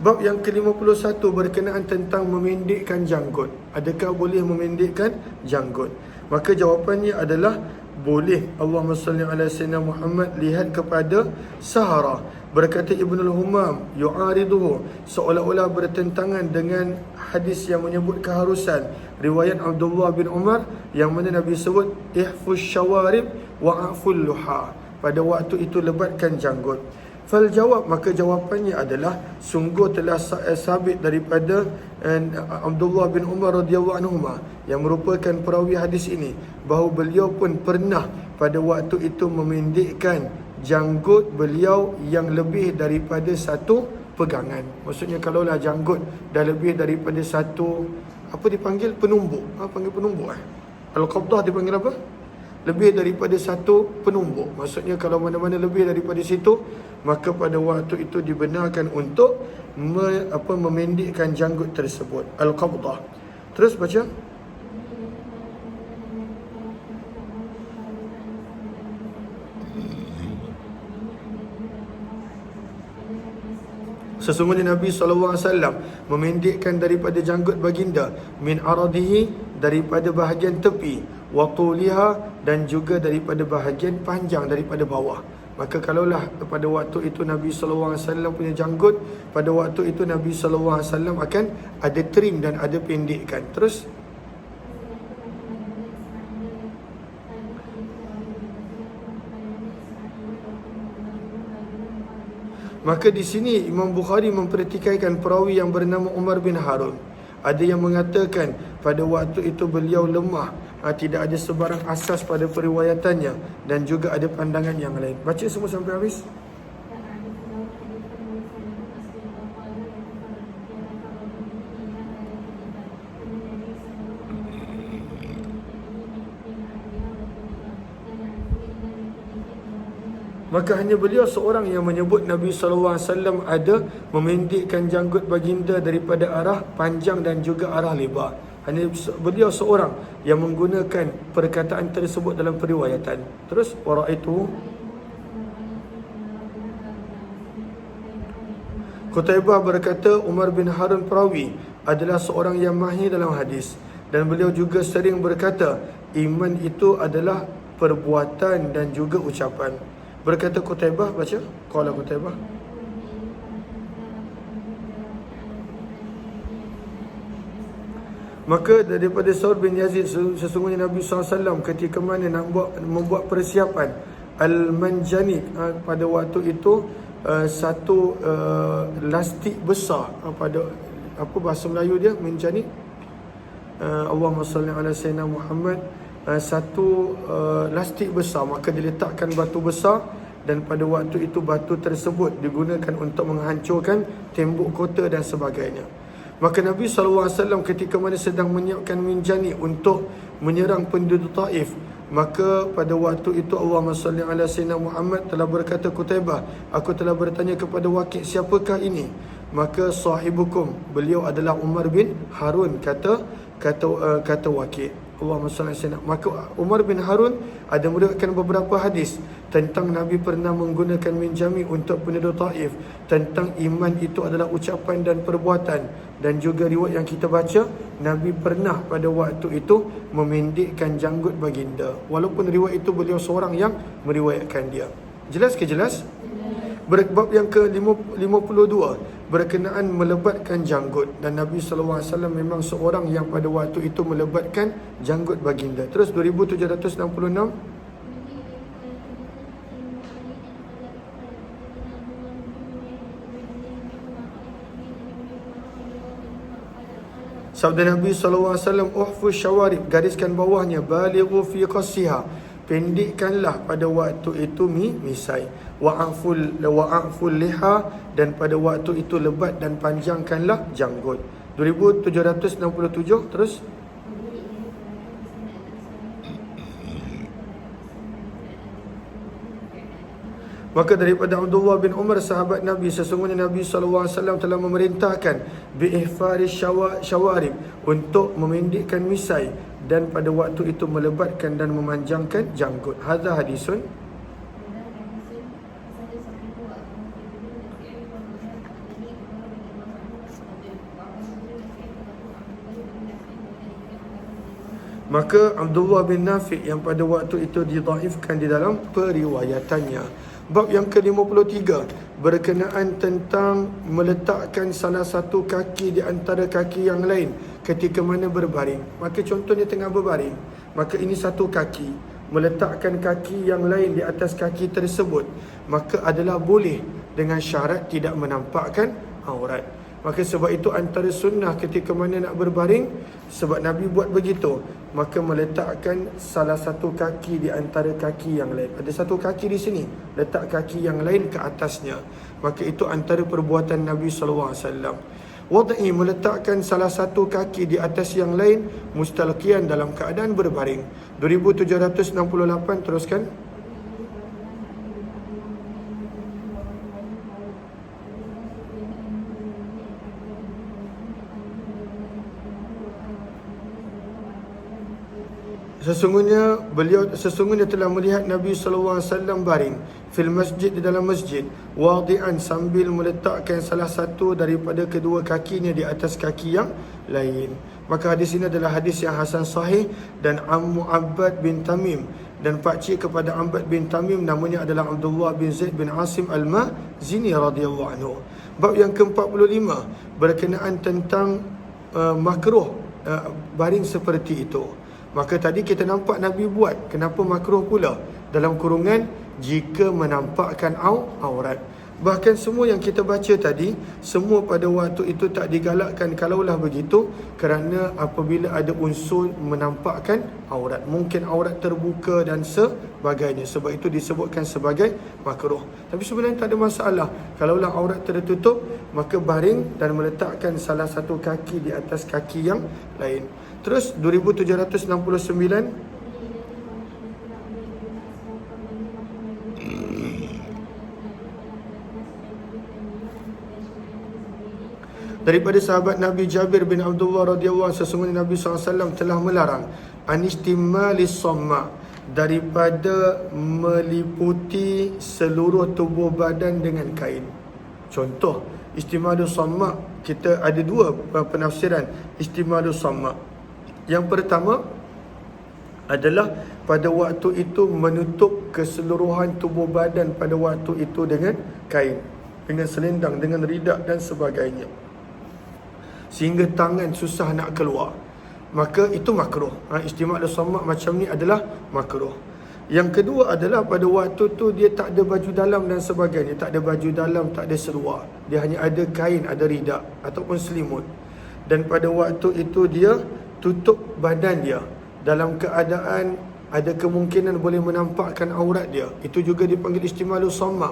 Bab yang ke-51 berkenaan tentang memendekkan janggut. Adakah boleh memendekkan janggut? Maka jawapannya adalah boleh. Allahumma salli ala sayyidina Muhammad. Lihat kepada Sahara. Berkata Ibnul Humam, yu'ariduhu, seolah-olah bertentangan dengan hadis yang menyebut keharusan riwayat Abdullah bin Umar yang mana Nabi sebut ihfuz syawarib wa'aful luha. Pada waktu itu lebatkan janggut. Fal jawab, maka jawapannya adalah sungguh telah sabit daripada Abdullah bin Umar radhiyallahu anhuma yang merupakan perawi hadis ini bahawa beliau pun pernah pada waktu itu memendekkan janggut beliau yang lebih daripada satu pegangan. Maksudnya kalaulah janggut dah lebih daripada satu, apa dipanggil, penumbuk. Panggil penumbuk Al-Qabdah dipanggil apa? Lebih daripada satu penumbuk. Maksudnya kalau mana-mana lebih daripada situ, maka pada waktu itu dibenarkan untuk memendekkan janggut tersebut. Al-Qabdah. Terus baca. Sesungguhnya Nabi SAW memendekkan daripada janggut baginda min aradihi, daripada bahagian tepi, wa tuliha, dan juga daripada bahagian panjang daripada bawah. Maka kalaulah pada waktu itu Nabi SAW punya janggut, pada waktu itu Nabi SAW akan ada trim dan ada pendekkan. Terus maka di sini Imam Bukhari mempertikaikan perawi yang bernama Umar bin Harun. Ada yang mengatakan pada waktu itu beliau lemah, tidak ada sebarang asas pada periwayatannya, dan juga ada pandangan yang lain. Baca semua sampai habis. Maka hanya beliau seorang yang menyebut Nabi SAW ada memendekkan janggut baginda daripada arah panjang dan juga arah lebar. Hanya beliau seorang yang menggunakan perkataan tersebut dalam periwayatan. Terus waraitu Qutaibah berkata Umar bin Harun perawi adalah seorang yang mahir dalam hadis, dan beliau juga sering berkata iman itu adalah perbuatan dan juga ucapan. Berkata Qutaibah, baca. Qala Qutaibah. Maka daripada Saur bin Yazid, sesungguhnya Nabi SAW ketika mana nak membuat persiapan Al-Manjanik, pada waktu itu satu lastik besar, pada apa bahasa Melayu dia, Manjanik, Allahumma salli ala sayyidina Muhammad, satu lastik besar, maka diletakkan batu besar, dan pada waktu itu batu tersebut digunakan untuk menghancurkan tembok kota dan sebagainya. Maka Nabi SAW ketika mana sedang menyiapkan minjani untuk menyerang penduduk Taif, maka pada waktu itu Allahumma salli ala sayyidina Muhammad telah berkata Qutaibah, aku telah bertanya kepada Waqi', siapakah ini? Maka sahibukum, beliau adalah Umar bin Harun, kata Waqi'. Allahumma salli ala sayyidina. Maka Umar bin Harun ada meriwayatkan beberapa hadis tentang Nabi pernah menggunakan minjami untuk penduduk Taif, tentang iman itu adalah ucapan dan perbuatan, dan juga riwayat yang kita baca Nabi pernah pada waktu itu memendekkan janggut baginda, walaupun riwayat itu beliau seorang yang meriwayatkan dia. Jelas ke jelas? Bab yang ke-52 berkenaan melebatkan janggut, dan Nabi SAW memang seorang yang pada waktu itu melebatkan janggut baginda. Terus 2766. Sabda Nabi SAW, uhfuz syawarib, gariskan bawahnya, balighu fi qassiha, pendekkanlah pada waktu itu misai, wa'aful liha, dan pada waktu itu lebat dan panjangkanlah janggut. 2767. Terus maka daripada Abdullah bin Umar sahabat Nabi, sesungguhnya Nabi SAW telah memerintahkan bi'ihfaris syawarib, untuk memendekkan misai, dan pada waktu itu melebatkan dan memanjangkan janggut. Hadza hadisun Maka Abdullah bin Nafi' yang pada waktu itu didhaifkan di dalam periwayatannya. Bab yang ke-53 berkenaan tentang meletakkan salah satu kaki di antara kaki yang lain ketika mana berbaring. Maka contohnya tengah berbaring, maka ini satu kaki, meletakkan kaki yang lain di atas kaki tersebut, maka adalah boleh dengan syarat tidak menampakkan aurat. Maka sebab itu antara sunnah ketika mana nak berbaring, sebab Nabi buat begitu, maka meletakkan salah satu kaki di antara kaki yang lain. Ada satu kaki di sini, letak kaki yang lain ke atasnya. Maka itu antara perbuatan Nabi SAW. Wad'i, meletakkan salah satu kaki di atas yang lain, mustalqiyan, dalam keadaan berbaring. 2768, teruskan. Sesungguhnya telah melihat Nabi SAW baring fil masjid, di dalam masjid, wadi'an, sambil meletakkan salah satu daripada kedua kakinya di atas kaki yang lain. Maka hadis ini adalah hadis yang hasan sahih, dan Ammu Abbad bin Tamim dan pakcik kepada Abbad bin Tamim namanya adalah Abdullah bin Zaid bin Asim al-Mazini radhiyallahu anhu. Bab yang ke-45 berkenaan tentang makruh baring seperti itu. Maka tadi kita nampak Nabi buat, kenapa makruh pula? Dalam kurungan, jika menampakkan aurat. Bahkan semua yang kita baca tadi, semua pada waktu itu tak digalakkan kalaulah begitu, kerana apabila ada unsur menampakkan aurat, mungkin aurat terbuka dan sebagainya, sebab itu disebutkan sebagai makruh. Tapi sebenarnya tak ada masalah. Kalaulah aurat tertutup, maka baring dan meletakkan salah satu kaki di atas kaki yang lain. Terus 2769. Daripada sahabat Nabi Jabir bin Abdullah radhiyallahu anhu, sesungguhnya Nabi SAW telah melarang anistimalis somma, daripada meliputi seluruh tubuh badan dengan kain. Contoh istimalus somma, kita ada dua penafsiran istimalus somma. Yang pertama adalah pada waktu itu menutup keseluruhan tubuh badan pada waktu itu dengan kain, dengan selendang, dengan ridak dan sebagainya, sehingga tangan susah nak keluar. Maka itu makruh. Istimak al-sammak macam ni adalah makruh. Yang kedua adalah pada waktu tu dia tak ada baju dalam dan sebagainya, tak ada baju dalam, tak ada seluar, dia hanya ada kain, ada ridak ataupun selimut, dan pada waktu itu dia tutup badan dia dalam keadaan ada kemungkinan boleh menampakkan aurat dia, itu juga dipanggil istimalus sammak.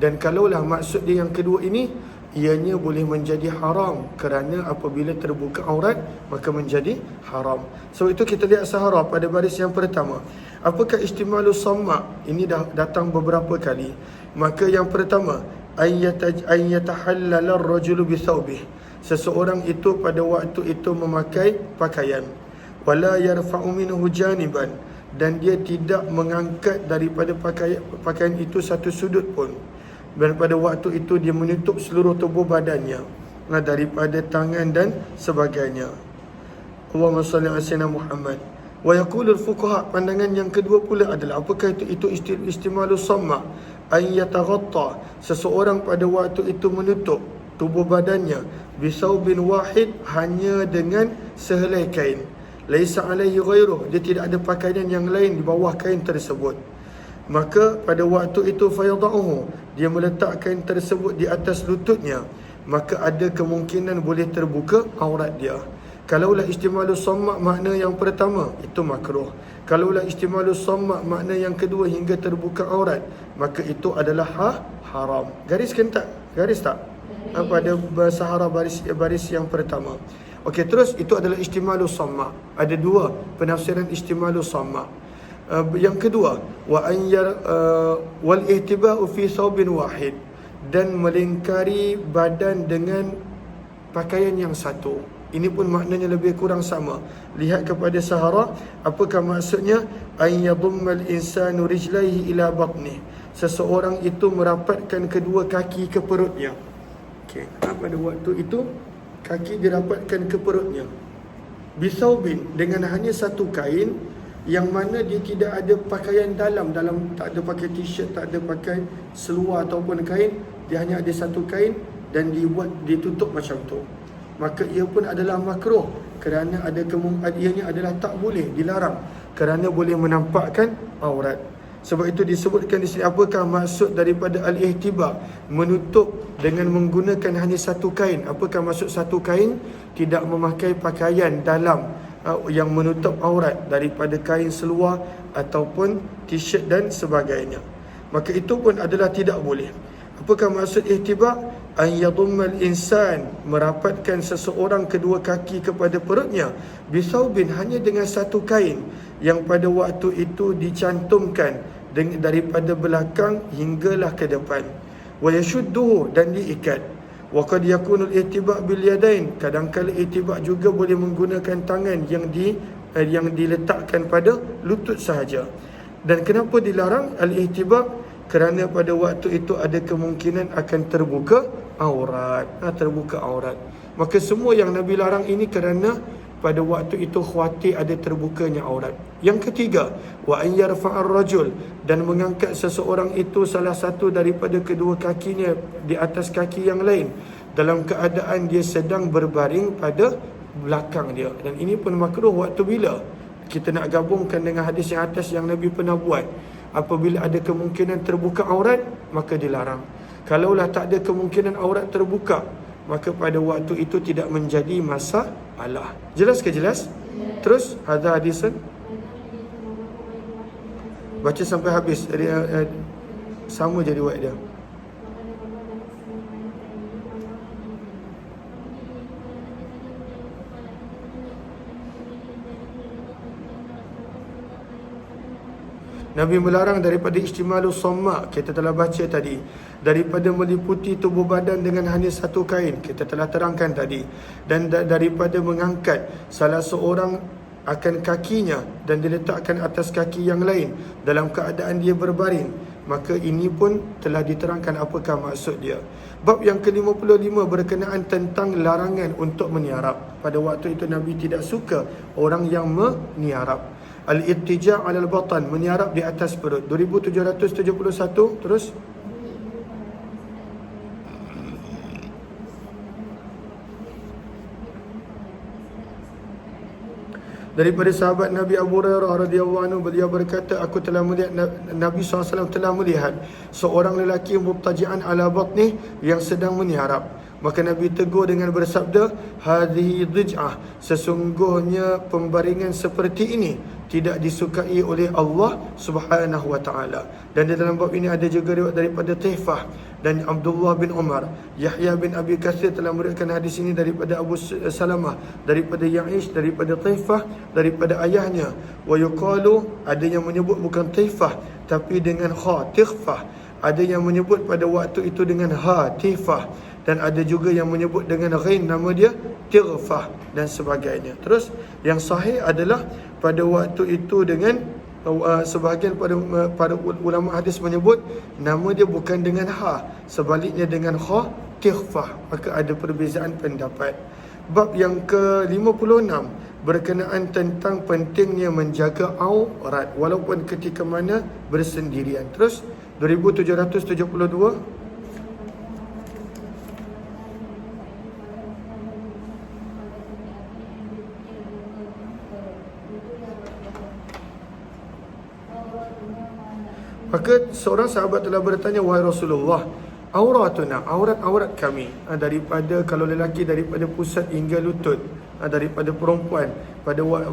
Dan kalaulah maksud dia yang kedua ini, ianya boleh menjadi haram, kerana apabila terbuka aurat maka menjadi haram. Sebab itu kita lihat Sahara pada baris yang pertama. Apakah istimalus sammak? Ini dah datang beberapa kali. Maka yang pertama, ayyatahallala ar-rajulu bi thawbih, seseorang itu pada waktu itu memakai pakaian, wala yarfa'u minhu janiban, dan dia tidak mengangkat daripada pakaian itu satu sudut pun, dan pada waktu itu dia menutup seluruh tubuh badannya, daripada tangan dan sebagainya. Allahumma salli ala sayyidina Muhammad. Wa yaqulu al-fuqaha, pandangan yang kedua pula adalah apakah itu istimalus sammak? An yataghatta, seseorang pada waktu itu menutup tubuh badannya bisaubin wahid, hanya dengan sehelai kain, laisa alaihi ghairuh, dia tidak ada pakaian yang lain di bawah kain tersebut. Maka pada waktu itu fayada'uhu, dia meletakkan tersebut di atas lututnya, maka ada kemungkinan boleh terbuka aurat dia. Kalaulah istimalus sammak makna yang pertama, itu makruh. Kalaulah istimalus sammak makna yang kedua, hingga terbuka aurat, maka itu adalah haram. Gariskan tak? Garis tak? Pada Sahara baris yang pertama. Okey, terus itu adalah istimalus sammak. Ada dua penafsiran istimalus sammak. Yang kedua, wal ihtiba'u fi thawbin wahid, dan melingkari badan dengan pakaian yang satu. Ini pun maknanya lebih kurang sama. Lihat kepada Sahara, apakah maksudnya? An yadummal insanu rijlaihi ila batnih, seseorang itu merapatkan kedua kaki ke perutnya. Okey, pada waktu itu kaki dirapatkan ke perutnya. Bisaubin, dengan hanya satu kain yang mana dia tidak ada pakaian dalam tak ada pakai t-shirt, tak ada pakai seluar ataupun kain, dia hanya ada satu kain dan ditutup macam tu, maka ia pun adalah makruh kerana ianya adalah tak boleh, dilarang kerana boleh menampakkan aurat. Sebab itu disebutkan di sini, apakah maksud daripada al-ihtiba, menutup dengan menggunakan hanya satu kain? Apakah maksud satu kain? Tidak memakai pakaian dalam yang menutup aurat daripada kain seluar ataupun t-shirt dan sebagainya, maka itu pun adalah tidak boleh. Apakah maksud ihtiba? An yadummal insan, merapatkan seseorang kedua kaki kepada perutnya, bisaubin, hanya dengan satu kain yang pada waktu itu dicantumkan daripada belakang hinggalah ke depan. Wa yashudduhu, dan diikat. Wa qad yakunu al-ihtiba' bil yadain, kadang-kala ihtiba' juga boleh menggunakan tangan yang diletakkan pada lutut sahaja. Dan kenapa dilarang al-ihtiba'? Kerana pada waktu itu ada kemungkinan akan terbuka aurat. Maka semua yang Nabi larang ini kerana pada waktu itu khawatir ada terbukanya aurat. Yang ketiga, wa an yarfa'ar rajul, dan mengangkat seseorang itu salah satu daripada kedua kakinya di atas kaki yang lain dalam keadaan dia sedang berbaring pada belakang dia. Dan ini pun makruh waktu bila kita nak gabungkan dengan hadis yang atas yang Nabi pernah buat. Apabila ada kemungkinan terbuka aurat, maka dilarang. Kalaulah tak ada kemungkinan aurat terbuka, maka pada waktu itu tidak menjadi masalah. Jelas ke jelas? Terus, hadha hadisan. Baca sampai habis. Sama je riwayat dia. Nabi melarang daripada istimalus somma, kita telah baca tadi, daripada meliputi tubuh badan dengan hanya satu kain, kita telah terangkan tadi, dan daripada mengangkat salah seorang akan kakinya dan diletakkan atas kaki yang lain dalam keadaan dia berbaring, maka ini pun telah diterangkan apakah maksud dia. Bab yang ke-55 berkenaan tentang larangan untuk meniarap. Pada waktu itu Nabi tidak suka orang yang meniarap. Al-ittija' 'alal batan, meniarap di atas perut. 2771 terus. Daripada sahabat Nabi Abu Hurairah radhiyallahu anhu, beliau berkata, aku telah melihat Nabi SAW telah melihat seorang lelaki mubtaji'an ala batnih, yang sedang meniarap. Maka Nabi tegur dengan bersabda, hadhihi dhij'ah, sesungguhnya pembaringan seperti ini tidak disukai oleh Allah Subhanahu wa taala. Dan di dalam bab ini ada juga riwayat daripada Taifah dan Abdullah bin Umar. Yahya bin Abi Katsir telah meriwayatkan hadis ini daripada Abu Salamah, daripada Ya'ish, daripada Taifah, daripada ayahnya. Wa yuqalu, ada yang menyebut bukan Taifah tapi dengan kha, tighfah. Ada yang menyebut pada waktu itu dengan ha, tifah, dan ada juga yang menyebut dengan ghain, nama dia tighfah dan sebagainya. Terus yang sahih adalah pada waktu itu dengan sebahagian pada ulama hadis menyebut nama dia bukan dengan ha, sebaliknya dengan kha, tighfah. Maka ada perbezaan pendapat. Bab yang ke-56 berkenaan tentang pentingnya menjaga aurat walaupun ketika mana bersendirian. Terus 2772. Maka seorang sahabat telah bertanya, wahai Rasulullah, auratuna, aurat kami, daripada kalau lelaki daripada pusat hingga lutut, daripada perempuan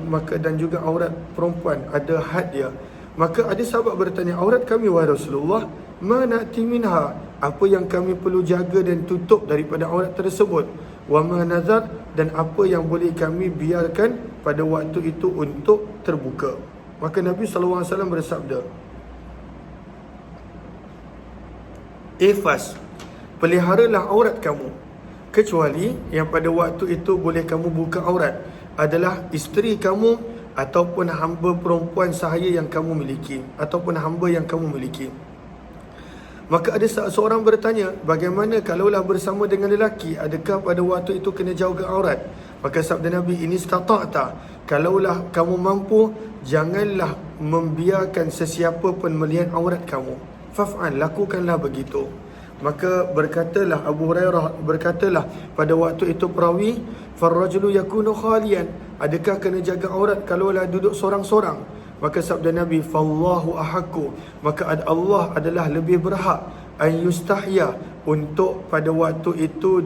maka dan juga aurat perempuan ada had dia. Maka ada sahabat bertanya, aurat kami wahai Rasulullah, ma na'ti minha, apa yang kami perlu jaga dan tutup daripada aurat tersebut, wa ma nazar, dan apa yang boleh kami biarkan pada waktu itu untuk terbuka. Maka Nabi SAW bersabda, ifas, peliharalah aurat kamu, kecuali yang pada waktu itu boleh kamu buka aurat adalah isteri kamu ataupun hamba perempuan sahaya yang kamu miliki, ataupun hamba yang kamu miliki. Maka ada seorang bertanya, bagaimana kalaulah bersama dengan lelaki, adakah pada waktu itu kena jauhkan aurat? Maka sabda Nabi, ini stata'ta, kalaulah kamu mampu, janganlah membiarkan sesiapa pun melihat aurat kamu. Faf'al, lakukanlah begitu. Maka berkatalah Abu Hurairah, berkatalah pada waktu itu perawi, farrajulu yakunu khalian, adakah kena jaga aurat kalaulah duduk sorang-sorang? Maka sabda Nabi, fallahu ahakku, maka Allah adalah lebih berhak an yustahya, untuk pada waktu itu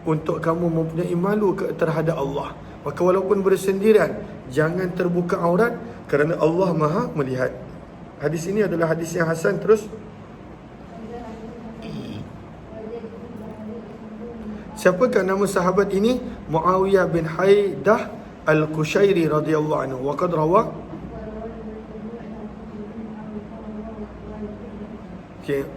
untuk kamu mempunyai malu terhadap Allah. Maka walaupun bersendirian, jangan terbuka aurat kerana Allah Maha melihat. Hadis ini adalah hadis yang hasan. Terus, siapakah nama sahabat ini? Muawiyah bin Haidah Al-Qushairi radhiyallahu anhu. Wa qad rawa,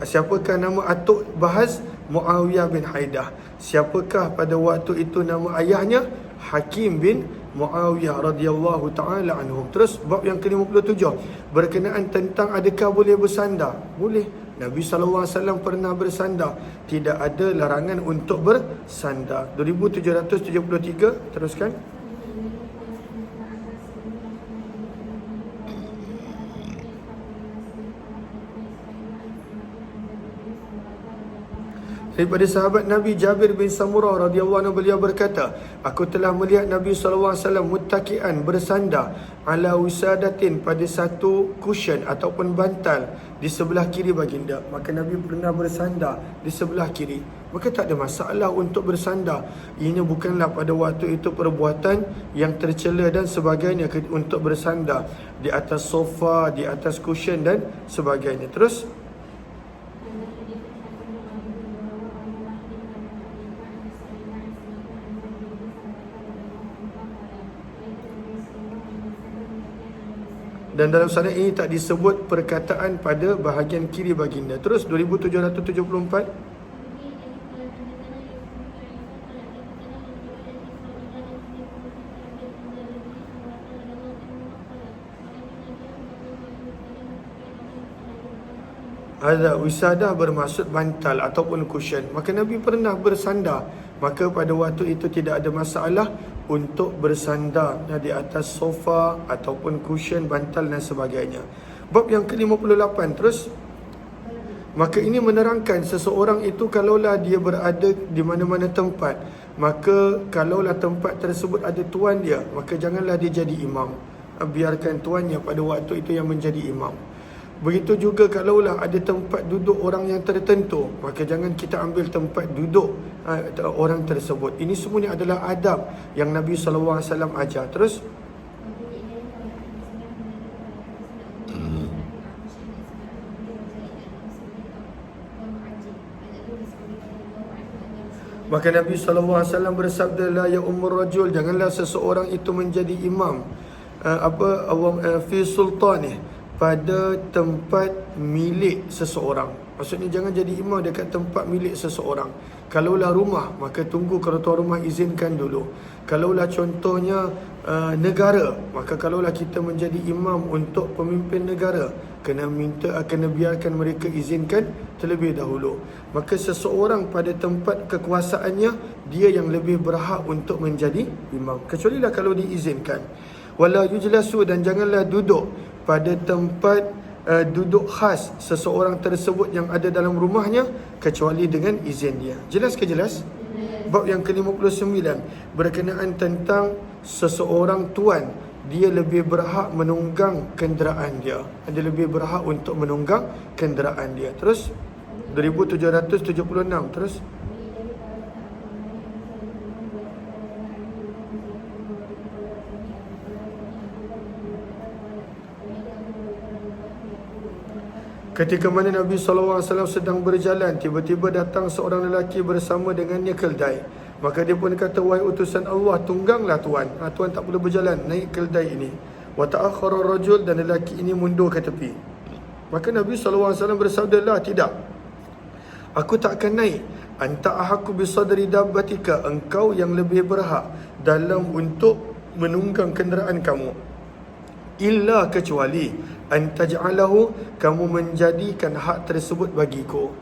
siapakah nama atuk bahas? Muawiyah bin Haidah. Siapakah pada waktu itu nama ayahnya? Hakim bin Muawiyah radhiyallahu taala anhum. Terus bab yang ke-57 berkenaan tentang adakah boleh bersandar. Boleh. Nabi SAW pernah bersandar. Tidak ada larangan untuk bersandar. 2773, teruskan. Daripada sahabat Nabi Jabir bin Samurah radhiyallahu anhu, beliau berkata, aku telah melihat Nabi SAW muttaki'an, bersandar, ala wisadatin, pada satu cushion ataupun bantal di sebelah kiri baginda. Maka Nabi pernah bersandar di sebelah kiri. Maka tak ada masalah untuk bersandar. Ianya bukanlah pada waktu itu perbuatan yang tercela dan sebagainya untuk bersandar di atas sofa, di atas cushion dan sebagainya. Terus, dan dalam sanad ini tak disebut perkataan pada bahagian kiri baginda. Terus 2774. Ada wisadah bermaksud bantal ataupun cushion. Maka Nabi pernah bersandar. Maka pada waktu itu tidak ada masalah untuk bersandar di atas sofa ataupun cushion, bantal dan sebagainya. Bab yang ke-58. Terus, maka ini menerangkan seseorang itu kalaulah dia berada di mana-mana tempat, maka kalaulah tempat tersebut ada tuan dia, maka janganlah dia jadi imam. Biarkan tuannya pada waktu itu yang menjadi imam. Begitu juga kalaulah ada tempat duduk orang yang tertentu, maka jangan kita ambil tempat duduk orang tersebut. Ini semuanya adalah adab yang Nabi SAW ajar. Terus, maka Nabi SAW bersabda, la ya umur rajul, janganlah seseorang itu menjadi imam fi sultanih, pada tempat milik seseorang. Maksudnya jangan jadi imam dekat tempat milik seseorang. Kalaulah rumah, maka tunggu kalau tuan rumah izinkan dulu. Kalaulah contohnya negara, maka kalaulah kita menjadi imam untuk pemimpin negara, kena biarkan mereka izinkan terlebih dahulu. Maka seseorang pada tempat kekuasaannya, dia yang lebih berhak untuk menjadi imam, kecualilah kalau diizinkan. Wala yujlasu, dan janganlah duduk pada tempat duduk khas seseorang tersebut yang ada dalam rumahnya kecuali dengan izin dia. Jelas ke jelas? Bab yang ke-59 berkenaan tentang seseorang tuan, dia lebih berhak menunggang kenderaan dia. Dia lebih berhak untuk menunggang kenderaan dia. Terus 2776. Terus, ketika mana Nabi SAW sedang berjalan, tiba-tiba datang seorang lelaki bersama dengannya keldai. Maka dia pun kata, wahai utusan Allah, tungganglah tuan. Tuan tak boleh berjalan, naik keldai ini. Wa ta'akhkhara rajul, dan lelaki ini mundur ke tepi. Maka Nabi SAW bersabda, la, tidak, aku tak akan naik. Anta ahakku bisadri dabbatika, engkau yang lebih berhak dalam untuk menunggang kenderaan kamu. Illa, kecuali antaj'alahu, kamu menjadikan hak tersebut bagiku.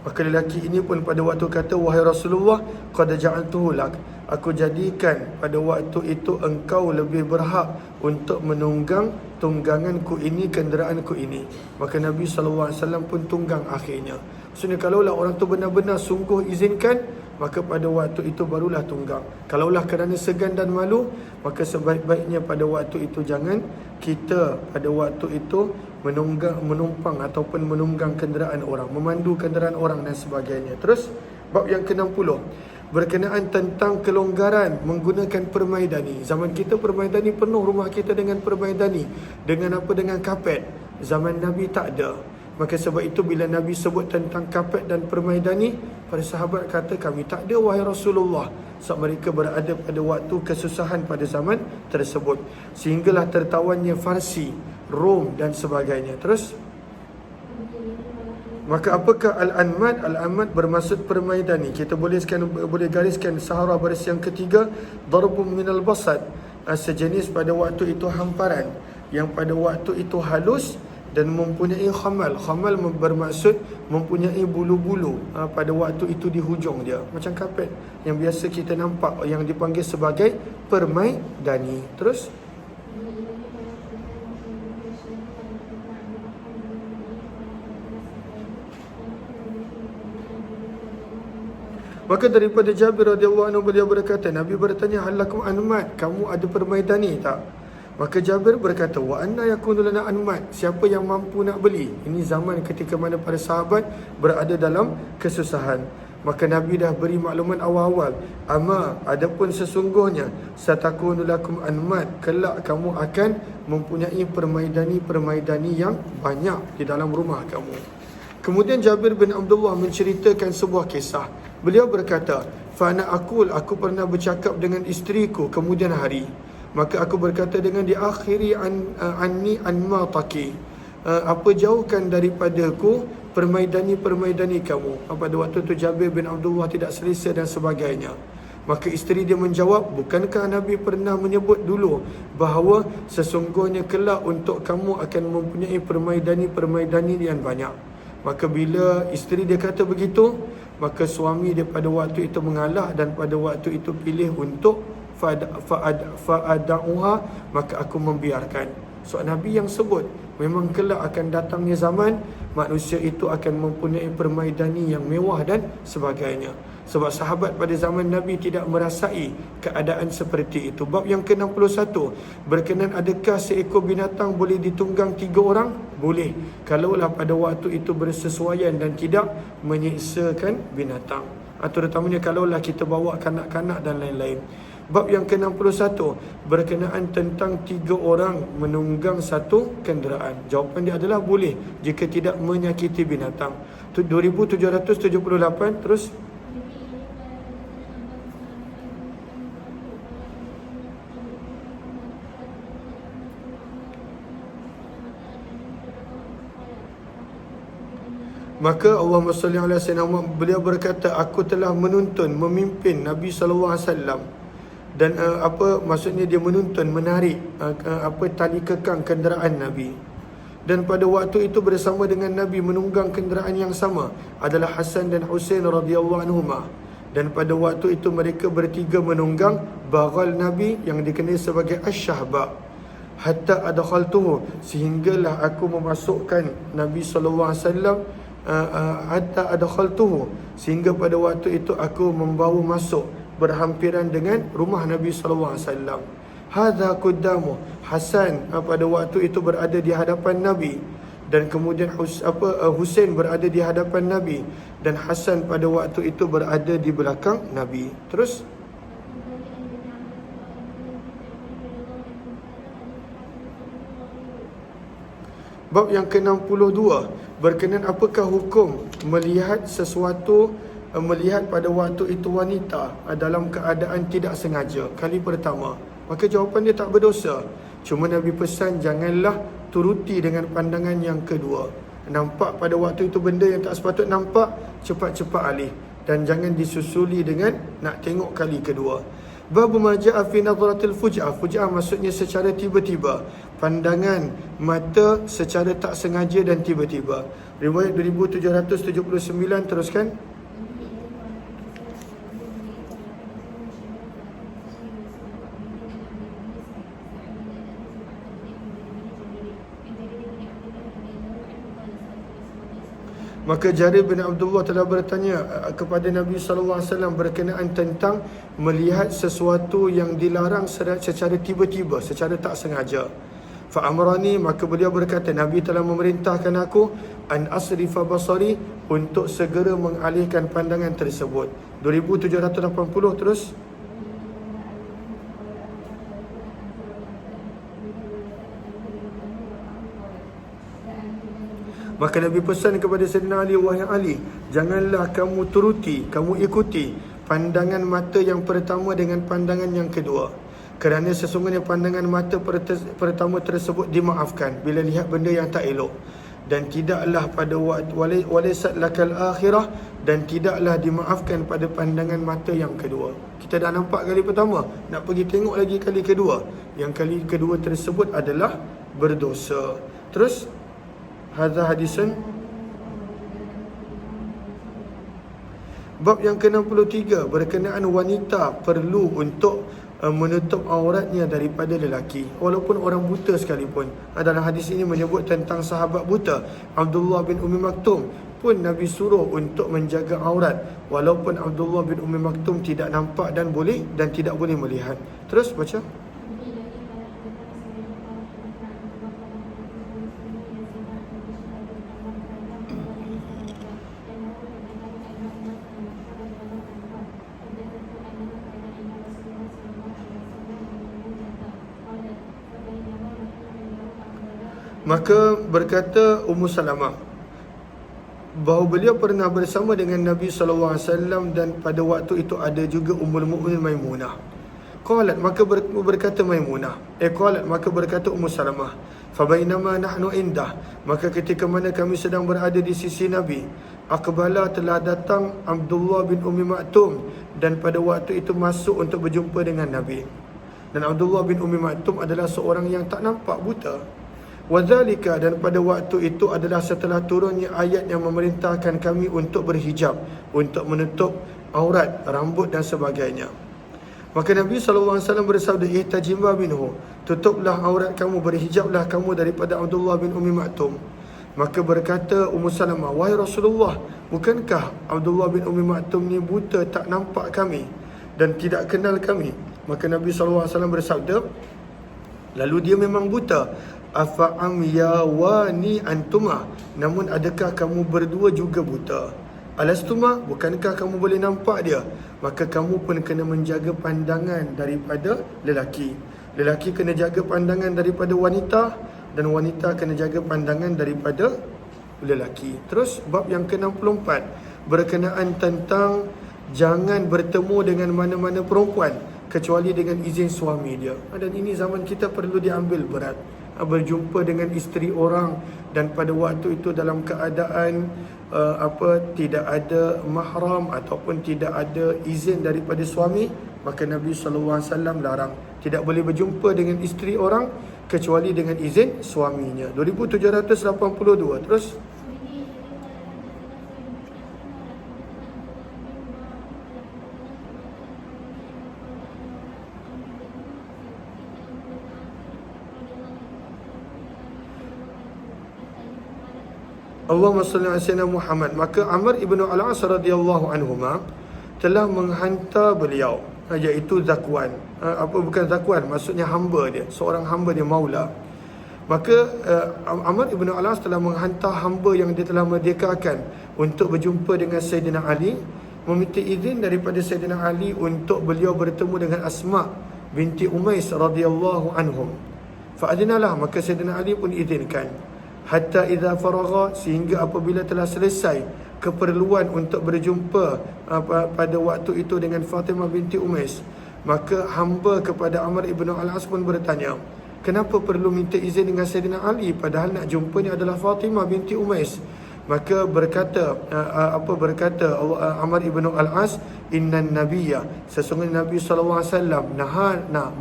Maka lelaki ini pun pada waktu kata, wahai Rasulullah, qad ja'altuhu lak, aku jadikan pada waktu itu engkau lebih berhak untuk menunggang tungganganku ini, kenderaanku ini. Maka Nabi SAW pun tunggang akhirnya. Maksudnya kalaulah orang tu benar-benar sungguh izinkan, maka pada waktu itu barulah tunggang. Kalaulah kerana segan dan malu, maka sebaik-baiknya pada waktu itu jangan kita pada waktu itu menumpang ataupun menunggang kenderaan orang, memandu kenderaan orang dan sebagainya. Terus bab yang ke-60 berkenaan tentang kelonggaran menggunakan permaidani. Zaman kita permaidani penuh rumah kita dengan permaidani. Dengan apa? Dengan kapet. Zaman Nabi tak ada. Maka sebab itu bila Nabi sebut tentang kapet dan permaidani, para sahabat kata, kami tak ada wahai Rasulullah. Sebab mereka berada pada waktu kesusahan pada zaman tersebut. Sehinggalah tertawannya Farsi, Rom dan sebagainya. Terus maka apakah al-anmad? Al-anmad bermaksud permaidani. Kita boleh gariskan sahara baris yang ketiga, darbun minal basad, sejenis pada waktu itu hamparan yang pada waktu itu halus dan mempunyai khamal. Khamal bermaksud mempunyai bulu-bulu pada waktu itu di hujung dia, macam kapet yang biasa kita nampak, yang dipanggil sebagai permaidani. Terus maka daripada Jabir radhiyallahu anhu, beliau berkata, Nabi bertanya, halakum anmat, kamu ada permaidani tak? Maka Jabir berkata, wa anna yakunu lana anmat, siapa yang mampu nak beli? Ini zaman ketika mana para sahabat berada dalam kesusahan. Maka Nabi dah beri makluman awal-awal, ama adapun sesungguhnya satakunu lakum anmat, kelak kamu akan mempunyai permaidani yang banyak di dalam rumah kamu. Kemudian Jabir bin Abdullah menceritakan sebuah kisah. Beliau berkata, fa'ana aku pernah bercakap dengan isteriku kemudian hari. Maka aku berkata dengan dia, akhiri anni anmataki, apa jauhkan daripadaku permaidani kamu. Pada waktu itu Jabir bin Abdullah tidak selesa dan sebagainya. Maka isteri dia menjawab, bukankah Nabi pernah menyebut dulu bahawa sesungguhnya kelak untuk kamu akan mempunyai permaidani yang banyak. Maka bila isteri dia kata begitu, maka suami dia pada waktu itu mengalah dan pada waktu itu pilih untuk fa'ada'uha, maka aku membiarkan. So Nabi yang sebut memang kelak akan datangnya zaman manusia itu akan mempunyai permaidani yang mewah dan sebagainya. Sebab sahabat pada zaman Nabi tidak merasai keadaan seperti itu. Bab yang ke-61 berkenaan adakah seekor binatang boleh ditunggang 3 orang? Boleh, kalaulah pada waktu itu bersesuaian dan tidak menyiksakan binatang. Terutamanya kalaulah kita bawa kanak-kanak dan lain-lain. Bab yang ke-61 berkenaan tentang 3 orang menunggang satu kenderaan. Jawapan dia adalah boleh jika tidak menyakiti binatang. 2778. Terus maka Allahumma salli ala sayyidina Muhammad, beliau berkata, aku telah menuntun, memimpin Nabi SAW. Dan maksudnya dia menuntun, menarik tali kekang kenderaan Nabi. Dan pada waktu itu bersama dengan Nabi menunggang kenderaan yang sama adalah Hasan dan Husain radhiyallahu anhuma. Dan pada waktu itu mereka bertiga menunggang baghal Nabi yang dikenal sebagai Ash-Shahba. Hatta adkhaltuhu, sehinggalah aku memasukkan Nabi SAW, hatta adkhaltuhu, sehingga pada waktu itu aku membawa masuk berhampiran dengan rumah Nabi SAW. Hadha quddamu, Hasan pada waktu itu berada di hadapan Nabi, dan kemudian Husain berada di hadapan Nabi, dan Hasan pada waktu itu berada di belakang Nabi. Terus bab yang ke-62 berkenaan apakah hukum melihat sesuatu, melihat pada waktu itu wanita dalam keadaan tidak sengaja kali pertama. Maka jawapan dia tak berdosa. Cuma Nabi pesan janganlah turuti dengan pandangan yang kedua. Nampak pada waktu itu benda yang tak sepatut nampak, cepat-cepat alih. Dan jangan disusuli dengan nak tengok kali kedua. Bab ma ja'a fi nadratil fuj'ah. Fuj'ah maksudnya secara tiba-tiba. pandangan mata secara tak sengaja dan tiba-tiba. Riwayat 2779, teruskan. Maka Jarir bin Abdullah telah bertanya kepada Nabi SAW berkenaan tentang melihat sesuatu yang dilarang secara tiba-tiba, secara tak sengaja. Fa'amrani, maka beliau berkata, Nabi telah memerintahkan aku an asrifa basari, untuk segera mengalihkan pandangan tersebut. 2780, terus. Maka Nabi pesan kepada Sayyidina Ali, wahai Ali, janganlah kamu turuti, kamu ikuti pandangan mata yang pertama dengan pandangan yang kedua. Kerana sesungguhnya pandangan mata pertama tersebut dimaafkan bila lihat benda yang tak elok. Dan tidaklah pada walaysat lakal akhirah, dan tidaklah dimaafkan pada pandangan mata yang kedua. Kita dah nampak kali pertama, nak pergi tengok lagi kali kedua. Yang kali kedua tersebut adalah berdosa. Terus, hadza hadisan. Bab yang ke-63, berkenaan wanita perlu untuk menutup auratnya daripada lelaki, walaupun orang buta sekalipun. Dalam hadis ini menyebut tentang sahabat buta Abdullah bin Ummi Maktum pun Nabi suruh untuk menjaga aurat, walaupun Abdullah bin Ummi Maktum tidak nampak dan tidak boleh melihat. Terus baca. Maka berkata Ummu Salamah bahawa beliau pernah bersama dengan Nabi SAW, dan pada waktu itu ada juga Ummul Mukminin Maimunah. Qalat, maka berkata Maimunah, qalat, maka berkata Ummu Salamah, fabainama nahnu indah, maka ketika mana kami sedang berada di sisi Nabi, aqbala, telah datang Abdullah bin Ummi Maktum, dan pada waktu itu masuk untuk berjumpa dengan Nabi. Dan Abdullah bin Ummi Maktum adalah seorang yang tak nampak, buta. Wadzalika, dan pada waktu itu adalah setelah turunnya ayat yang memerintahkan kami untuk berhijab, untuk menutup aurat, rambut dan sebagainya. Maka Nabi SAW bersabda, ihtajimba minhu, tutuplah aurat kamu, berhijablah kamu daripada Abdullah bin Ummi Maktum. Maka berkata Ummu Salamah, wahai Rasulullah, bukankah Abdullah bin Ummi Maktum ni buta, tak nampak kami dan tidak kenal kami? Maka Nabi SAW bersabda, lalu dia memang buta. Afa'am yawani antuma, namun adakah kamu berdua juga buta? Alastuma, bukankah kamu boleh nampak dia? Maka kamu pun kena menjaga pandangan daripada lelaki. Lelaki kena jaga pandangan daripada wanita, dan wanita kena jaga pandangan daripada lelaki. Terus bab yang ke-64, berkenaan tentang jangan bertemu dengan mana-mana perempuan kecuali dengan izin suami dia. Dan ini zaman kita perlu diambil berat, berjumpa dengan isteri orang dan pada waktu itu dalam keadaan tidak ada mahram ataupun tidak ada izin daripada suami, maka Nabi SAW larang tidak boleh berjumpa dengan isteri orang kecuali dengan izin suaminya. 2782. Terus Allahumma salli ala sayyidina Muhammad. Maka Amr ibn al-As radhiyallahu anhuma telah menghantar beliau, iaitu Zakwan. Bukan Zakwan, maksudnya hamba dia, seorang hamba dia, maula. Maka Amr ibn al-As telah menghantar hamba yang dia telah merdekakan untuk berjumpa dengan Sayyidina Ali, meminta izin daripada Sayyidina Ali untuk beliau bertemu dengan Asma binti Umais radhiyallahu anhum. Fa'adinalah, maka Sayyidina Ali pun izinkan. Hatta idza faragha, sehingga apabila telah selesai keperluan untuk berjumpa pada waktu itu dengan Fatimah binti Umais, maka hamba kepada Amr ibn al-As pun bertanya, kenapa perlu minta izin dengan Sayyidina Ali padahal nak jumpanya adalah Fatimah binti Umais? Maka berkata Amr ibn al-As, innan nabiyya, sesungguhnya Nabi SAW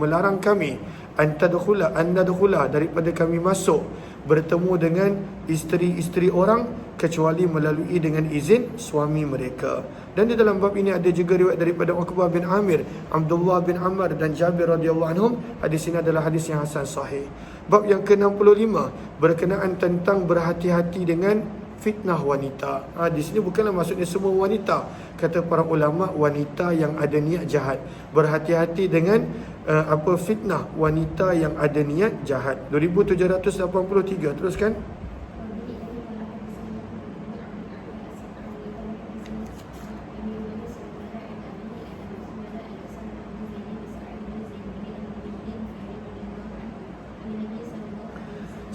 melarang kami an nadkhula daripada kami masuk bertemu dengan isteri-isteri orang kecuali melalui dengan izin suami mereka. Dan di dalam bab ini ada juga riwayat daripada Uqbah bin Amir, Abdullah bin Ammar dan Jabir radhiyallahu anhum. Hadis ini adalah hadis yang hasan sahih. Bab yang ke-65 berkenaan tentang berhati-hati dengan fitnah wanita. Di sini bukanlah maksudnya semua wanita. Kata para ulama, wanita yang ada niat jahat. Berhati-hati dengan fitnah wanita yang ada niat jahat. 2783, teruskan.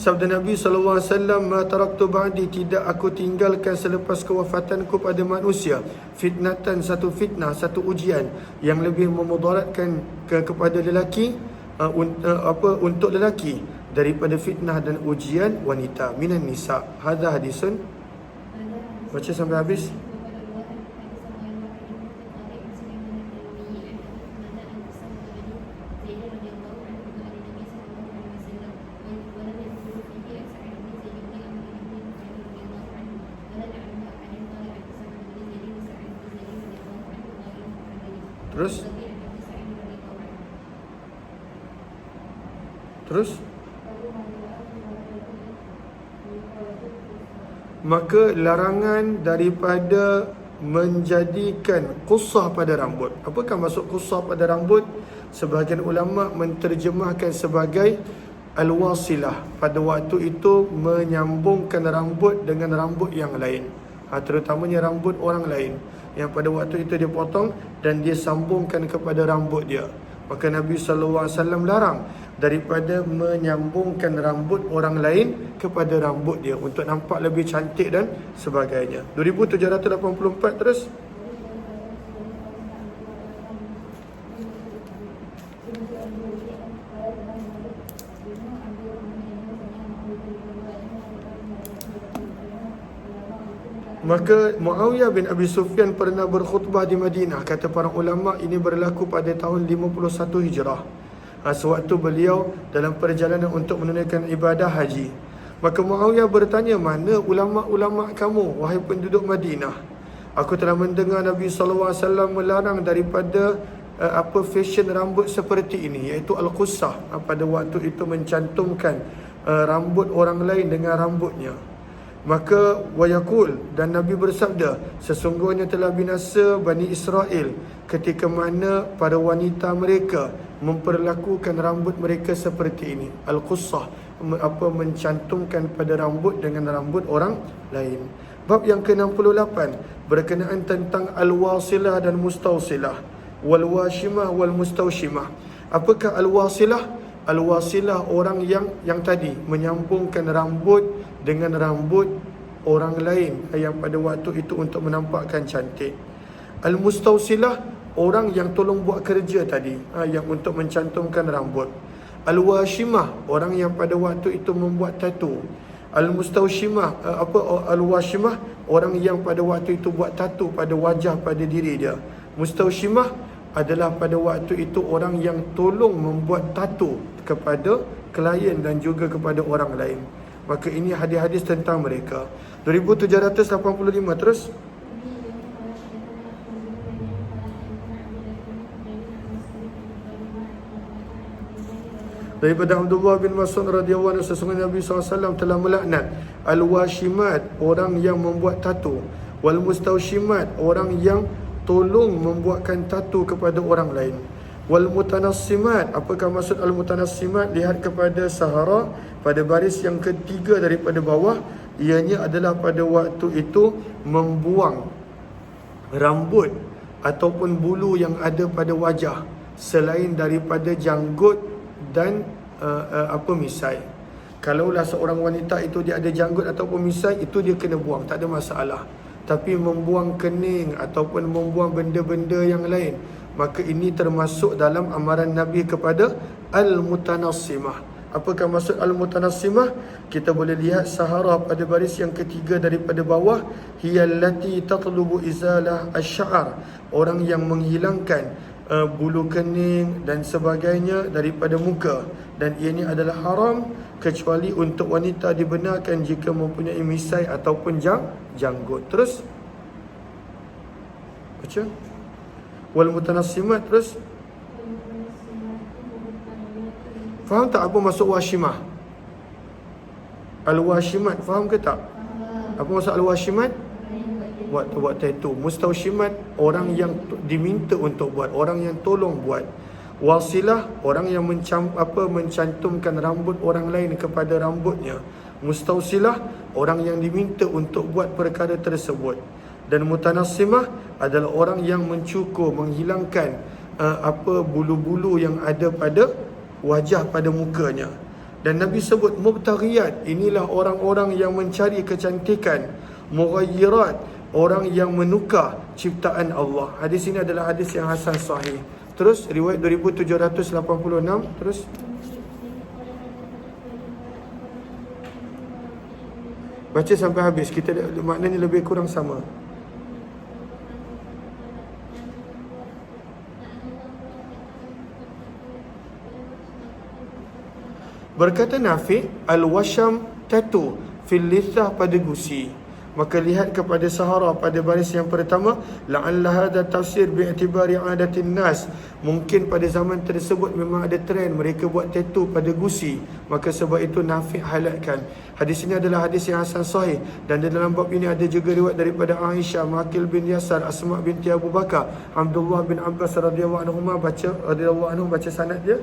Sabda Nabi SAW, ma taraktu ba'di, tidak aku tinggalkan selepas kewafatanku pada manusia fitnatan, satu fitnah, satu ujian yang lebih memudaratkan kepada lelaki untuk lelaki daripada fitnah dan ujian wanita minan nisa. Hadha hadisun. Baca sampai habis. Terus maka larangan daripada menjadikan qusah pada rambut. Apakah maksud qusah pada rambut? Sebahagian ulama menterjemahkan sebagai al-wasilah, pada waktu itu menyambungkan rambut dengan rambut yang lain, terutamanya rambut orang lain yang pada waktu itu dia potong dan dia sambungkan kepada rambut dia. Maka Nabi SAW larang daripada menyambungkan rambut orang lain kepada rambut dia untuk nampak lebih cantik dan sebagainya. 2784, terus. Maka Muawiyah bin Abi Sufyan pernah berkhutbah di Madinah. Kata para ulama, ini berlaku pada tahun 51 Hijrah. Sewaktu beliau dalam perjalanan untuk menunaikan ibadah haji. Maka Muawiyah bertanya, mana ulama-ulama kamu, wahai penduduk Madinah? Aku telah mendengar Nabi SAW melarang daripada fashion rambut seperti ini, iaitu al-qussah. Pada waktu itu mencantumkan rambut orang lain dengan rambutnya. Maka wayakul, dan Nabi bersabda, sesungguhnya telah binasa Bani Israel ketika mana para wanita mereka memperlakukan rambut mereka seperti ini, al-qussah, mencantumkan pada rambut dengan rambut orang lain. Bab yang ke-68 berkenaan tentang al-wasilah dan mustawsilah, wal-washimah wal mustawshimah. Apakah al-wasilah? Al-wasilah orang yang tadi menyambungkan rambut dengan rambut orang lain yang pada waktu itu untuk menampakkan cantik. Al-mustawsilah orang yang tolong buat kerja tadi, yang untuk mencantumkan rambut. Al-washimah orang yang pada waktu itu membuat tatu. Al-mustawshimah al-washimah orang yang pada waktu itu buat tatu pada wajah, pada diri dia. Mustawshimah adalah pada waktu itu orang yang tolong membuat tatu kepada klien dan juga kepada orang lain. Maka ini hadis-hadis tentang mereka. 2785, terus. Daripada Abdullah bin Mas'ud radhiyallahu anhu, sesungguhnya Nabi SAW telah melaknat al-washimat, orang yang membuat tatu, wal mustawshimat, orang yang tolong membuatkan tatu kepada orang lain, wal mutanassimat. Apakah maksud al mutanassimat? Lihat kepada Sahara pada baris yang ketiga daripada bawah, ianya adalah pada waktu itu membuang rambut ataupun bulu yang ada pada wajah selain daripada janggut dan misai. Kalaulah seorang wanita itu dia ada janggut ataupun misai, itu dia kena buang, tak ada masalah. Tapi membuang kening ataupun membuang benda-benda yang lain, maka ini termasuk dalam amaran Nabi kepada al-mutanassimah. Apakah maksud al-mutanassimah? Kita boleh lihat Sahara pada baris yang ketiga daripada bawah, hiyallati tatlubu izalah asy-sya'r, orang yang menghilangkan bulu kening dan sebagainya daripada muka, dan ianya adalah haram kecuali untuk wanita dibenarkan jika mempunyai misai ataupun janggut. Terus baca wal mutanassimat. Terus faham tak apa maksud washimah? Al-washimat faham ke tak? Apa maksud al-washimat? Buat tattoo. Mustawshimat orang yang diminta untuk buat, orang yang tolong buat. Wasilah orang yang mencantumkan rambut orang lain kepada rambutnya. Mustawsilah orang yang diminta untuk buat perkara tersebut. Dan mutanassimah adalah orang yang mencukur, menghilangkan bulu-bulu yang ada pada wajah, pada mukanya. Dan Nabi sebut mubtaghiyat, inilah orang-orang yang mencari kecantikan. Mughayyirat, orang yang menukar ciptaan Allah. Hadis ini adalah hadis yang hasan sahih. Terus riwayat 2786. Terus baca sampai habis, kita maknanya lebih kurang sama. Berkata Nafi, al-washam tattoo fil lithah, pada gusi. Maka lihat kepada Sahara pada baris yang pertama, la'alla hadha tafsir bi'tibari adatin nas. Mungkin pada zaman tersebut memang ada trend mereka buat tattoo pada gusi, maka sebab itu Nafi highlightkan. Hadis ini adalah hadis yang hasan sahih, dan di dalam bab ini ada juga riwayat daripada Aisyah, Maqil bin Yasar, Asma binti Abu Bakar, Abdullah bin Abbas radhiyallahu anhu baca sanad dia.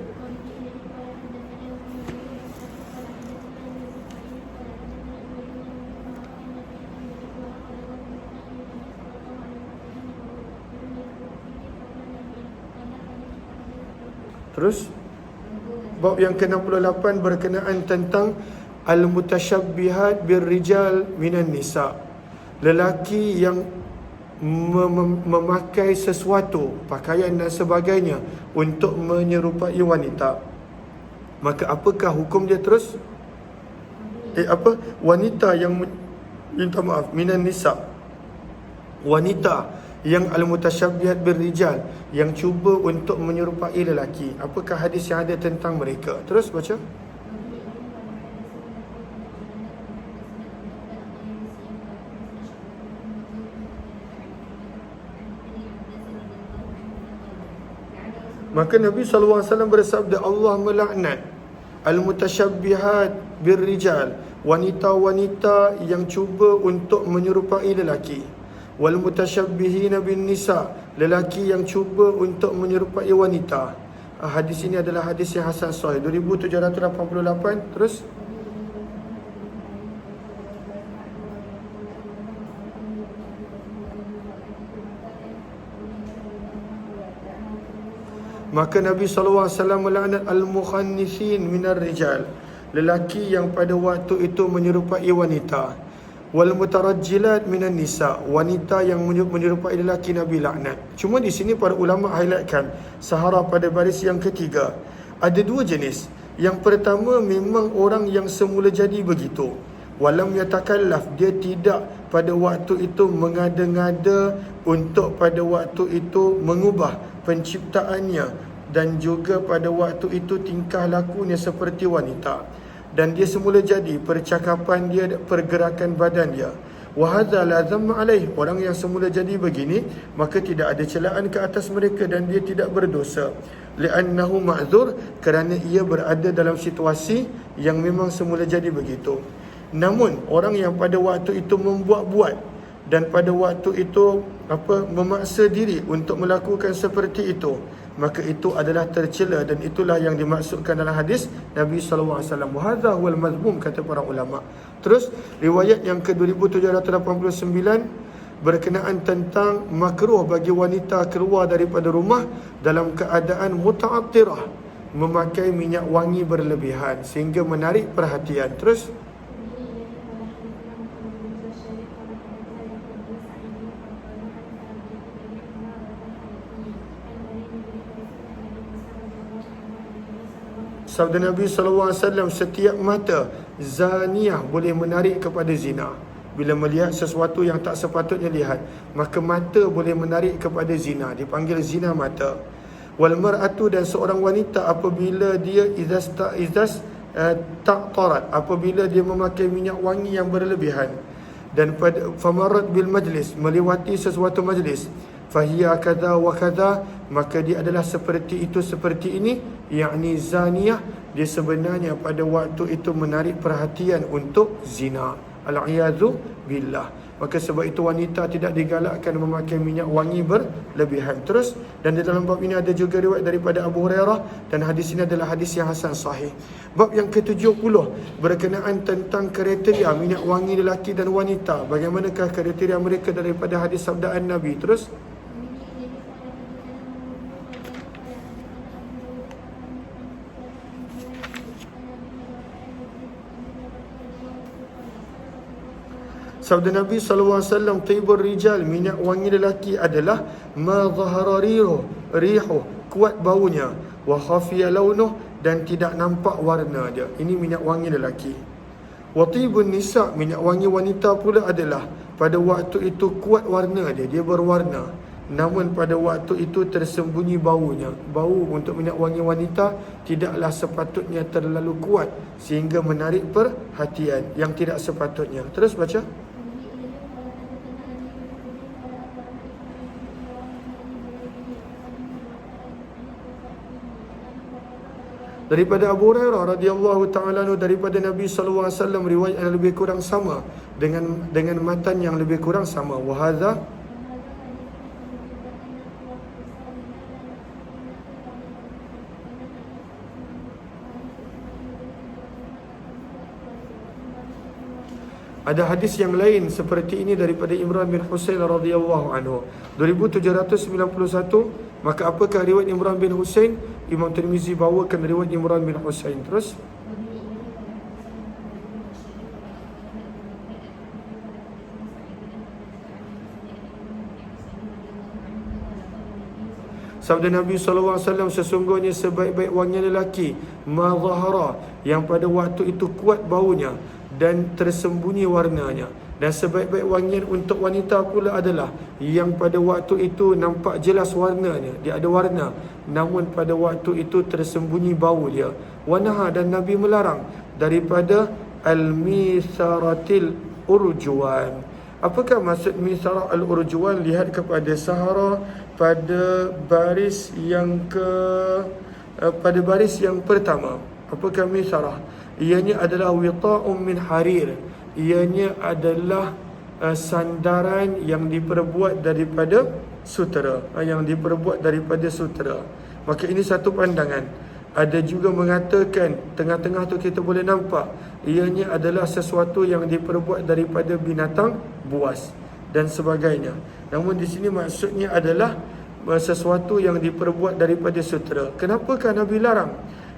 Terus bab yang ke-68 berkenaan tentang al-mutashabbihat birrijal minan nisa. Lelaki yang memakai sesuatu, pakaian dan sebagainya untuk menyerupai wanita. Maka apakah hukum dia? Terus wanita yang minta maaf, minan nisa, wanita yang al-mutashabbihat birrijal, yang cuba untuk menyerupai lelaki. Apakah hadis yang ada tentang mereka? Terus baca. Maka Nabi SAW bersabda, Allah melaknat al-mutashabbihat birrijal, wanita-wanita yang cuba untuk menyerupai lelaki. Wal mutasyabbihina bin nisa, lelaki yang cuba untuk menyerupai wanita. Hadis ini adalah hadis yang hasan sahih 2788. Terus maka Nabi SAW melaknat al-mukhannithin minar rijal, lelaki yang pada waktu itu menyerupai wanita. Wal mutarajjilat minan nisa, wanita yang menyerupai lelaki Nabi laknat. Cuma di sini para ulama highlightkan Sahara pada baris yang ketiga. Ada dua jenis. Yang pertama memang orang yang semula jadi begitu. Walam yatakallaf, dia tidak pada waktu itu mengada-ngada untuk pada waktu itu mengubah penciptaannya, dan juga pada waktu itu tingkah lakunya seperti wanita. Dan dia semula jadi percakapan dia, pergerakan badan dia. Wa hadza la dhamma alaih, orang yang semula jadi begini maka tidak ada celaan ke atas mereka dan dia tidak berdosa. Li'annahu ma'dzur, kerana ia berada dalam situasi yang memang semula jadi begitu. Namun orang yang pada waktu itu membuat-buat dan pada waktu itu memaksa diri untuk melakukan seperti itu, maka itu adalah tercela, dan itulah yang dimaksudkan dalam hadis Nabi SAW. Hadza huwal mazmum, kata para ulama. Terus riwayat yang ke-2789 berkenaan tentang makruh bagi wanita keluar daripada rumah dalam keadaan muta'attirah, memakai minyak wangi berlebihan sehingga menarik perhatian. Terus sabda Nabi SAW, setiap mata zaniyah boleh menarik kepada zina. Bila melihat sesuatu yang tak sepatutnya lihat, maka mata boleh menarik kepada zina, dipanggil zina mata. Wal mar'atu, dan seorang wanita apabila dia izas taqtarat, apabila dia memakai minyak wangi yang berlebihan. Dan pada famarat bil majlis, melewati sesuatu majlis, fahiya kadha wa kadha, maka dia adalah seperti itu seperti ini, yakni zaniyah, dia sebenarnya pada waktu itu menarik perhatian untuk zina. Al-iyadzu billah. Maka sebab itu wanita tidak digalakkan memakai minyak wangi berlebihan. Terus, dan di dalam bab ini ada juga riwayat daripada Abu Hurairah, dan hadis ini adalah hadis yang hasan sahih. Bab yang ke-70 berkenaan tentang kriteria minyak wangi lelaki dan wanita. Bagaimanakah kriteria mereka daripada hadis sabdaan Nabi. Terus, sabda Nabi SAW, tibur rijal, minyak wangi lelaki adalah ma zahara rihu, kuat baunya, wa khafiya launuh, dan tidak nampak warna dia. Ini minyak wangi lelaki. Wa tibun nisa, minyak wangi wanita pula adalah pada waktu itu kuat warna dia berwarna, namun pada waktu itu tersembunyi baunya. Bau untuk minyak wangi wanita tidaklah sepatutnya terlalu kuat sehingga menarik perhatian yang tidak sepatutnya. Terus baca. Daripada Abu Hurairah radhiyallahu ta'ala anhu, daripada Nabi sallallahu alaihi wasallam, riwayat yang lebih kurang sama dengan matan yang lebih kurang sama. Wa hadza, ada hadis yang lain seperti ini daripada Imran bin Husain radhiyallahu anhu 2791. Maka apakah riwayat Imran bin Husain? Imam Tirmizi bawakan riwayat Imran bin Husain. Terus, sabda Nabi SAW, sesungguhnya sebaik-baik wangi lelaki ma zahara, yang pada waktu itu kuat baunya dan tersembunyi warnanya. Dan sebaik-baik wangian untuk wanita pula adalah yang pada waktu itu nampak jelas warnanya, dia ada warna, namun pada waktu itu tersembunyi bau dia. Wanaha, dan Nabi melarang daripada al-mitharatil urjuwan. Apakah maksud mithara al-urjuwan? Lihat kepada Sahara pada baris yang pertama. Apakah mithara? Ianya adalah wita'un min harir. Ianya adalah sandaran yang diperbuat daripada sutera, Maka ini satu pandangan. Ada juga mengatakan tengah-tengah tu kita boleh nampak ianya adalah sesuatu yang diperbuat daripada binatang buas dan sebagainya. Namun di sini maksudnya adalah sesuatu yang diperbuat daripada sutera. Kenapakah Nabi larang?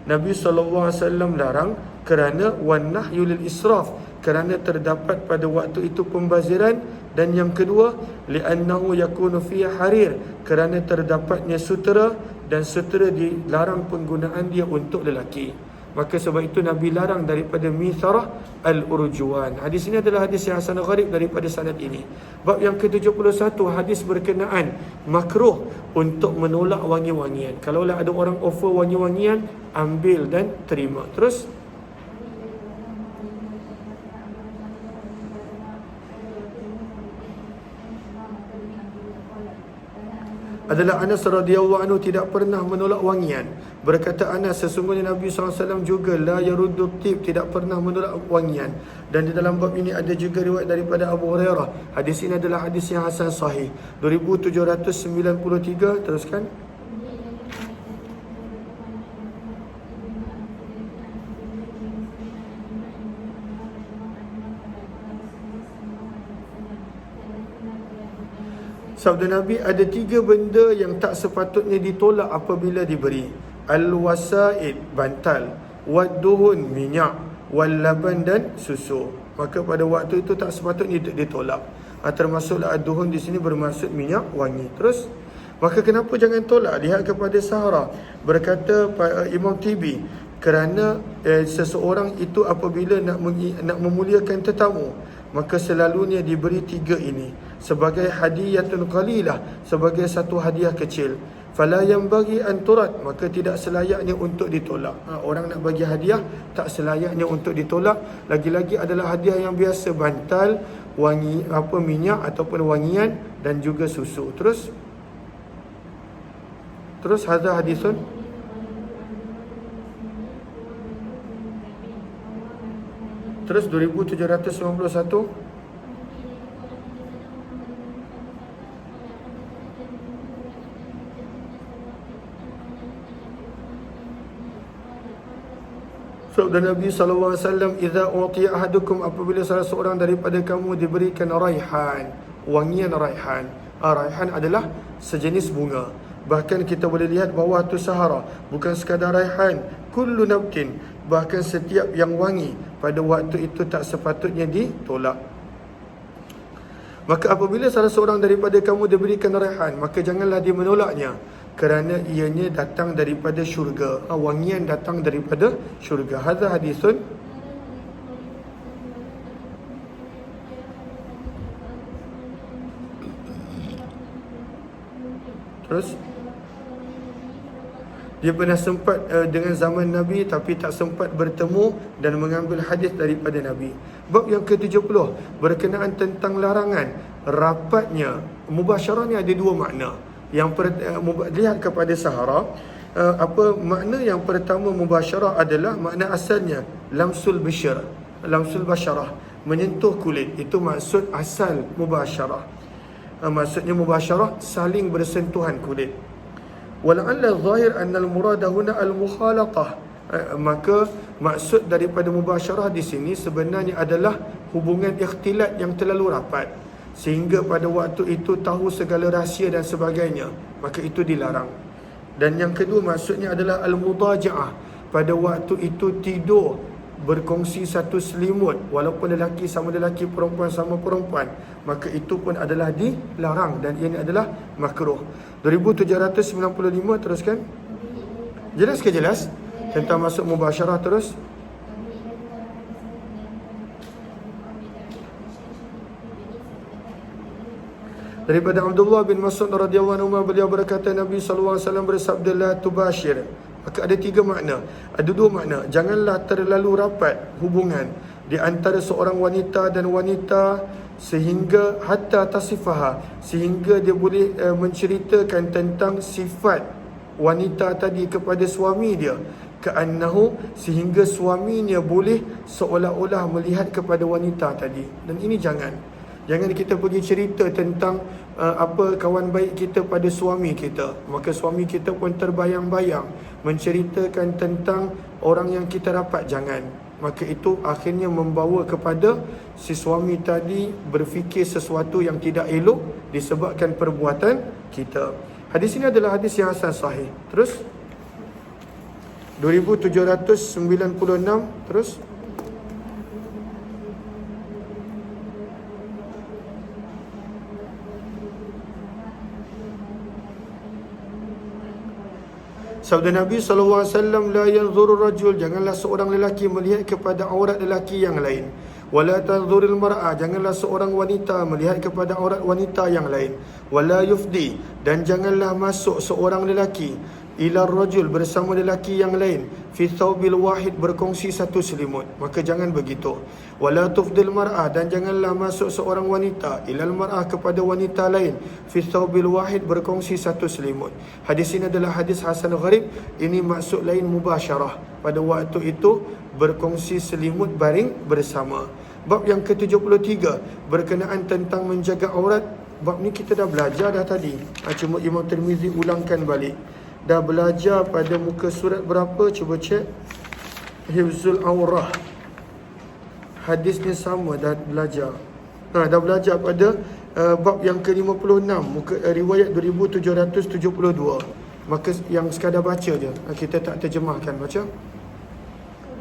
Nabi SAW larang kerana wannahyu lil israf, kerana terdapat pada waktu itu pembaziran. Dan yang kedua, li'annahu yakunu fiha harir, kerana terdapatnya sutera, dan sutera dilarang penggunaan dia untuk lelaki. Maka sebab itu Nabi larang daripada mitharah al-urjuwan. Hadis ini adalah hadis yang hasan gharib daripada sanad ini. Bab yang ke-71, hadis berkenaan makruh untuk menolak wangi-wangian. Kalaulah ada orang offer wangi-wangian, ambil dan terima. Terus, adalah Anas radhiyallahu anhu tidak pernah menolak wangian. Berkata Anas, sesungguhnya Nabi SAW juga la yaruddu tib, tidak pernah menolak wangian. Dan di dalam bab ini ada juga riwayat daripada Abu Hurairah. Hadis ini adalah hadis yang hasan sahih. 2793. Teruskan. Sabda Nabi, ada 3 benda yang tak sepatutnya ditolak apabila diberi. Al-wasaid, bantal, wad-duhun, minyak, wal-laban, dan susu. Maka pada waktu itu tak sepatutnya ditolak. Termasuklah ad-duhun di sini bermaksud minyak wangi. Terus, maka kenapa jangan tolak? Lihat kepada Sahara. Berkata Imam Tibi, kerana seseorang itu apabila nak memuliakan tetamu, maka selalunya diberi 3 ini sebagai hadiyatun qalilah, sebagai satu hadiah kecil. fala yanbaghi an turad, maka tidak selayaknya untuk ditolak. Orang nak bagi hadiah tak selayaknya untuk ditolak, lagi-lagi adalah hadiah yang biasa, bantal, wangi minyak ataupun wangian dan juga susu. Terus hadza hadisun. Terus 2791. Sabda Nabi SAW, "Idza utiya ahadukum," apabila salah seorang daripada kamu diberikan raihan, wangian raihan. Raihan adalah sejenis bunga. Bahkan kita boleh lihat bawah tu Sahara, bukan sekadar raihan, kullu nabtin, bahkan setiap yang wangi pada waktu itu tak sepatutnya ditolak. Maka apabila salah seorang daripada kamu diberikan raihan, maka janganlah dia menolaknya, kerana ianya datang daripada syurga. Wangian datang daripada syurga. Hadza hadisun. Terus dia pernah sempat dengan zaman Nabi, tapi tak sempat bertemu dan mengambil hadis daripada Nabi. Bab yang ke-70 berkenaan tentang larangan rapatnya. Mubasyarah ni ada dua makna. Yang lihat kepada Sahara, apa makna yang pertama mubasyarah adalah makna asalnya lamsul bisyar, lamsul basyarah, menyentuh kulit. Itu maksud asal mubasyarah. Maksudnya mubasyarah saling bersentuhan kulit. Wala'alla zahir anna al-murada huna al-mukhalatah. Maka maksud daripada mubasyarah di sini sebenarnya adalah hubungan ikhtilat yang terlalu rapat, sehingga pada waktu itu tahu segala rahsia dan sebagainya, maka itu dilarang. Dan yang kedua maksudnya adalah al-mudaja'ah, pada waktu itu tidur berkongsi satu selimut, walaupun lelaki sama lelaki, perempuan sama perempuan, maka itu pun adalah dilarang dan ini adalah makruh. 2795 teruskan. Jelas ke jelas tentang masuk mubasyarah? Terus daripada Abdullah bin Mas'ud radhiyallahu anhu, beliau berkata, Nabi sallallahu alaihi wasallam bersabda, la tubashir. Maka ada tiga makna, ada dua makna. Janganlah terlalu rapat hubungan di antara seorang wanita dan wanita sehingga hatta tasifaha, sehingga dia boleh menceritakan tentang sifat wanita tadi kepada suami dia, ka'annahu, sehingga suaminya boleh seolah-olah melihat kepada wanita tadi. Dan ini jangan kita pergi cerita tentang apa kawan baik kita pada suami kita, maka suami kita pun terbayang-bayang menceritakan tentang orang yang kita rapat. Jangan. Maka itu akhirnya membawa kepada si suami tadi berfikir sesuatu yang tidak elok disebabkan perbuatan kita. Hadis ini adalah hadis yang hasan sahih. Terus 2796. Terus sabda Nabi SAW, la yanzuru rajul, janganlah seorang lelaki melihat kepada aurat lelaki yang lain. Wala tanzuril mar'ah, janganlah seorang wanita melihat kepada aurat wanita yang lain. Wala yufdi, dan janganlah masuk seorang lelaki ila rajul, bersama lelaki yang lain, fi thawbil wahid, berkongsi satu selimut. Maka jangan begitu. Wala tufdil mar'ah, dan janganlah masuk seorang wanita ilal mar'ah, kepada wanita lain, fi thawbil wahid, berkongsi satu selimut. Hadis ini adalah hadis hasan gharib. Ini maksud lain mubasyarah, pada waktu itu berkongsi selimut baring bersama. Bab yang ke-73 berkenaan tentang menjaga aurat. Bab ni kita dah belajar dah tadi, cuma Imam Tirmizi ulangkan balik. Dah belajar pada muka surat berapa? Cuba cek. Hifzul Aurah. Hadis ni sama dah belajar. Dah belajar pada bab yang ke-56, muka riwayat 2772. Maka yang sekadar baca je, kita tak terjemahkan. Baca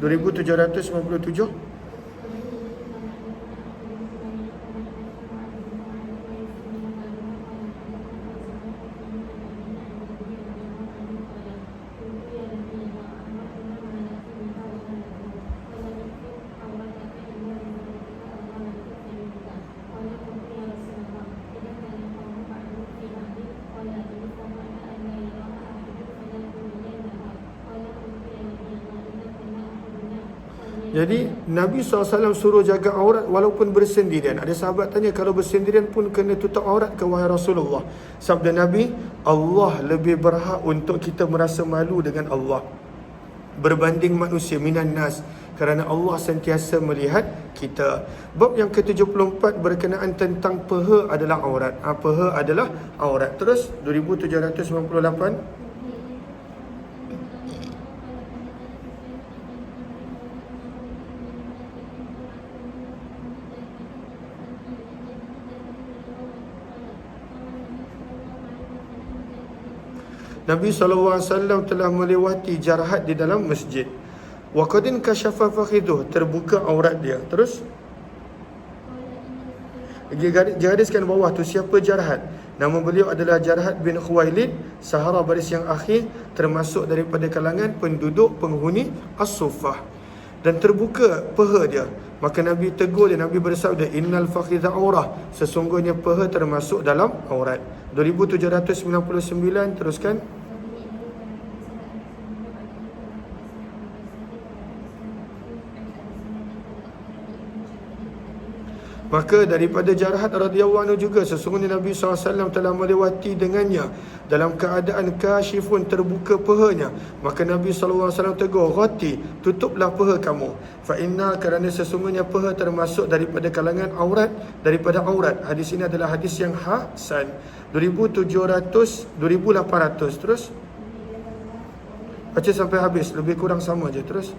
2757. Jadi Nabi SAW suruh jaga aurat walaupun bersendirian. Ada sahabat tanya, kalau bersendirian pun kena tutup aurat ke wahai Rasulullah? Sabda Nabi, Allah lebih berhak untuk kita merasa malu dengan Allah berbanding manusia, minan nas, kerana Allah sentiasa melihat kita. Bab yang ke-74 berkenaan tentang peha adalah aurat. Peha adalah aurat. Terus 2798. Nabi SAW telah melewati jarhat di dalam masjid. Wa qadin kashafa fakhiduh, terbuka aurat dia. Terus gariskan bawah tu siapa jarhat. Nama beliau adalah Jarhat bin Khuwailid, sahara baris yang akhir, termasuk daripada kalangan penduduk penghuni As-Suffah. Dan terbuka peha dia. Maka Nabi tegur dia, Nabi bersabda, innal fakhidha aurah, sesungguhnya peha termasuk dalam aurat. 2799, teruskan. Maka daripada Jarhat radhiyallahu anhu juga, sesungguhnya Nabi SAW telah melewati dengannya dalam keadaan kasyifun, terbuka pehanya. Maka Nabi SAW tegur, ghati, tutuplah peha kamu. Fa inna, kerana sesungguhnya peha termasuk daripada kalangan aurat, daripada aurat. Hadis ini adalah hadis yang hasan. 2700, 2800. Terus baca sampai habis, lebih kurang sama je. Terus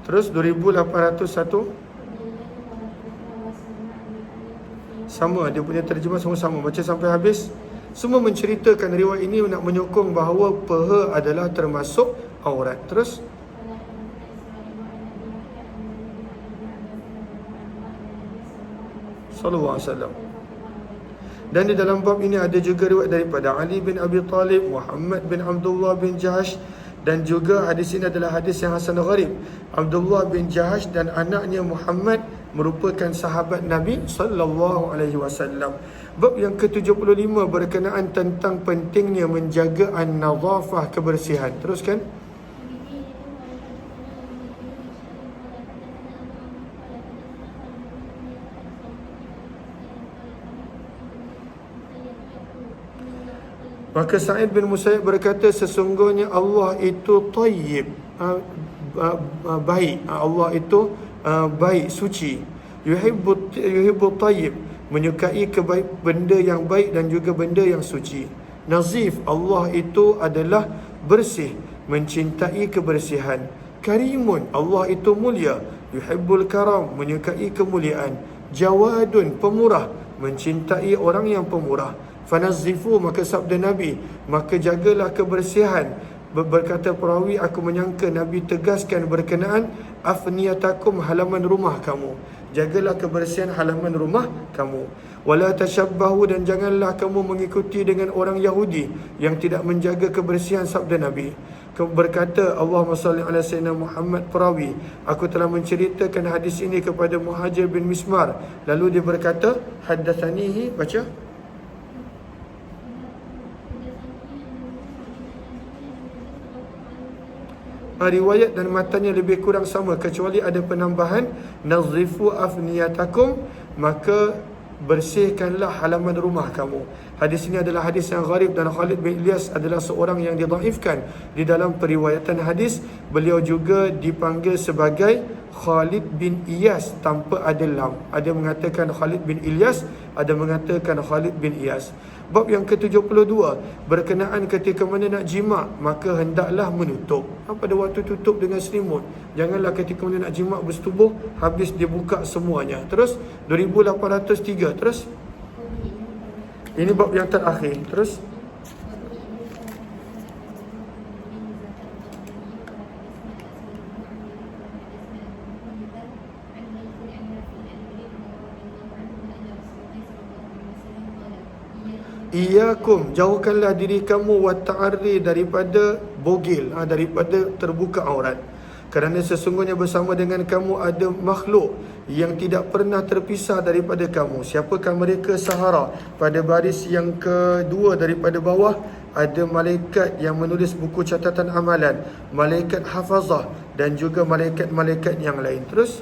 Terus 2801 sama, dia punya terjemah semua sama. Baca sampai habis. Semua menceritakan riwayat ini nak menyokong bahawa peha adalah termasuk aurat. Terus sallallahu alaihi wasallam. Dan di dalam bab ini ada juga riwayat daripada Ali bin Abi Talib, Muhammad bin Abdullah bin Jahash. Dan juga hadis ini adalah hadis yang hasan gharib. Abdullah bin Jahash dan anaknya Muhammad merupakan sahabat Nabi sallallahu alaihi wasallam. Bab yang ke-75 berkenaan tentang pentingnya menjaga an-nadhafah, kebersihan. Teruskan. Maka Sa'id bin Musayyib berkata, sesungguhnya Allah itu tayyib, baik. Allah itu baik, suci. Yuhibbu tayyib, menyukai benda yang baik dan juga benda yang suci. Nazif, Allah itu adalah bersih, mencintai kebersihan. Karimun, Allah itu mulia. Yuhibbul karam, menyukai kemuliaan. Jawadun, pemurah, mencintai orang yang pemurah. Fanazzifu, maka sabda Nabi, maka jagalah kebersihan. Berkata perawi, aku menyangka Nabi tegaskan berkenaan afniyatakum, halaman rumah kamu. Jagalah kebersihan halaman rumah kamu. Wala tashabbahu, dan janganlah kamu mengikuti dengan orang Yahudi yang tidak menjaga kebersihan, sabda Nabi. Berkata Allahumma salli ala sayyidina Muhammad, perawi, aku telah menceritakan hadis ini kepada Muhajir bin Mismar. Lalu dia berkata, haddatsanihi, baca. Riwayat dan matanya lebih kurang sama, kecuali ada penambahan nazifu afniyatakum, maka bersihkanlah halaman rumah kamu. Hadis ini adalah hadis yang gharib dan Khalid bin Ilyas adalah seorang yang didhaifkan di dalam periwayatan hadis. Beliau juga dipanggil sebagai Khalid bin Iyas tanpa ada lam. Ada mengatakan Khalid bin Ilyas, ada mengatakan Khalid bin Iyas. Bab yang ke-72 berkenaan ketika mana nak jima', maka hendaklah menutup. Pada waktu tutup dengan selimut. Janganlah ketika mana nak jima' bersetubuh habis dia buka semuanya. Terus 2803. Terus ini bab yang terakhir. Terus Iyakum, jauhkanlah diri kamu wa ta'arri, daripada bogil, daripada terbuka aurat. Kerana sesungguhnya bersama dengan kamu ada makhluk yang tidak pernah terpisah daripada kamu. Siapakah mereka? Sahara. Pada baris yang kedua daripada bawah, ada malaikat yang menulis buku catatan amalan, malaikat hafazah, dan juga malaikat-malaikat yang lain. Terus,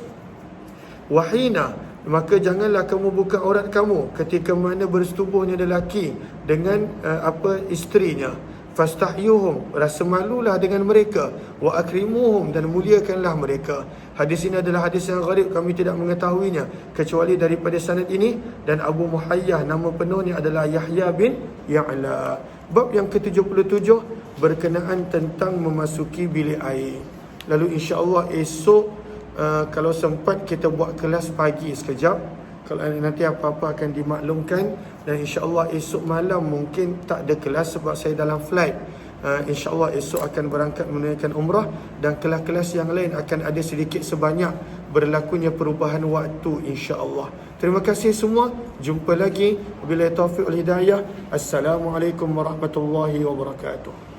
wahina, maka janganlah kamu buka aurat kamu ketika mana bersetubuhnya lelaki dengan isterinya. Fastahyuhum, rasa malulah dengan mereka. Wa akrimuhum, dan muliakanlah mereka. Hadis ini adalah hadis yang gharib, kami tidak mengetahuinya kecuali daripada sanad ini. Dan Abu Muhayyah, nama penuhnya adalah Yahya bin Ya'la. Bab yang ke-77 berkenaan tentang memasuki bilik air. Lalu insya-Allah esok kalau sempat kita buat kelas pagi sekejap. Kalau nanti apa-apa akan dimaklumkan. Dan insya-Allah esok malam mungkin tak ada kelas sebab saya dalam flight. InsyaAllah esok akan berangkat menunaikan umrah. Dan kelas-kelas yang lain akan ada sedikit sebanyak berlakunya perubahan waktu insya-Allah. Terima kasih semua. Jumpa lagi. Wabillahi taufiq wal hidayah. Assalamualaikum warahmatullahi wabarakatuh.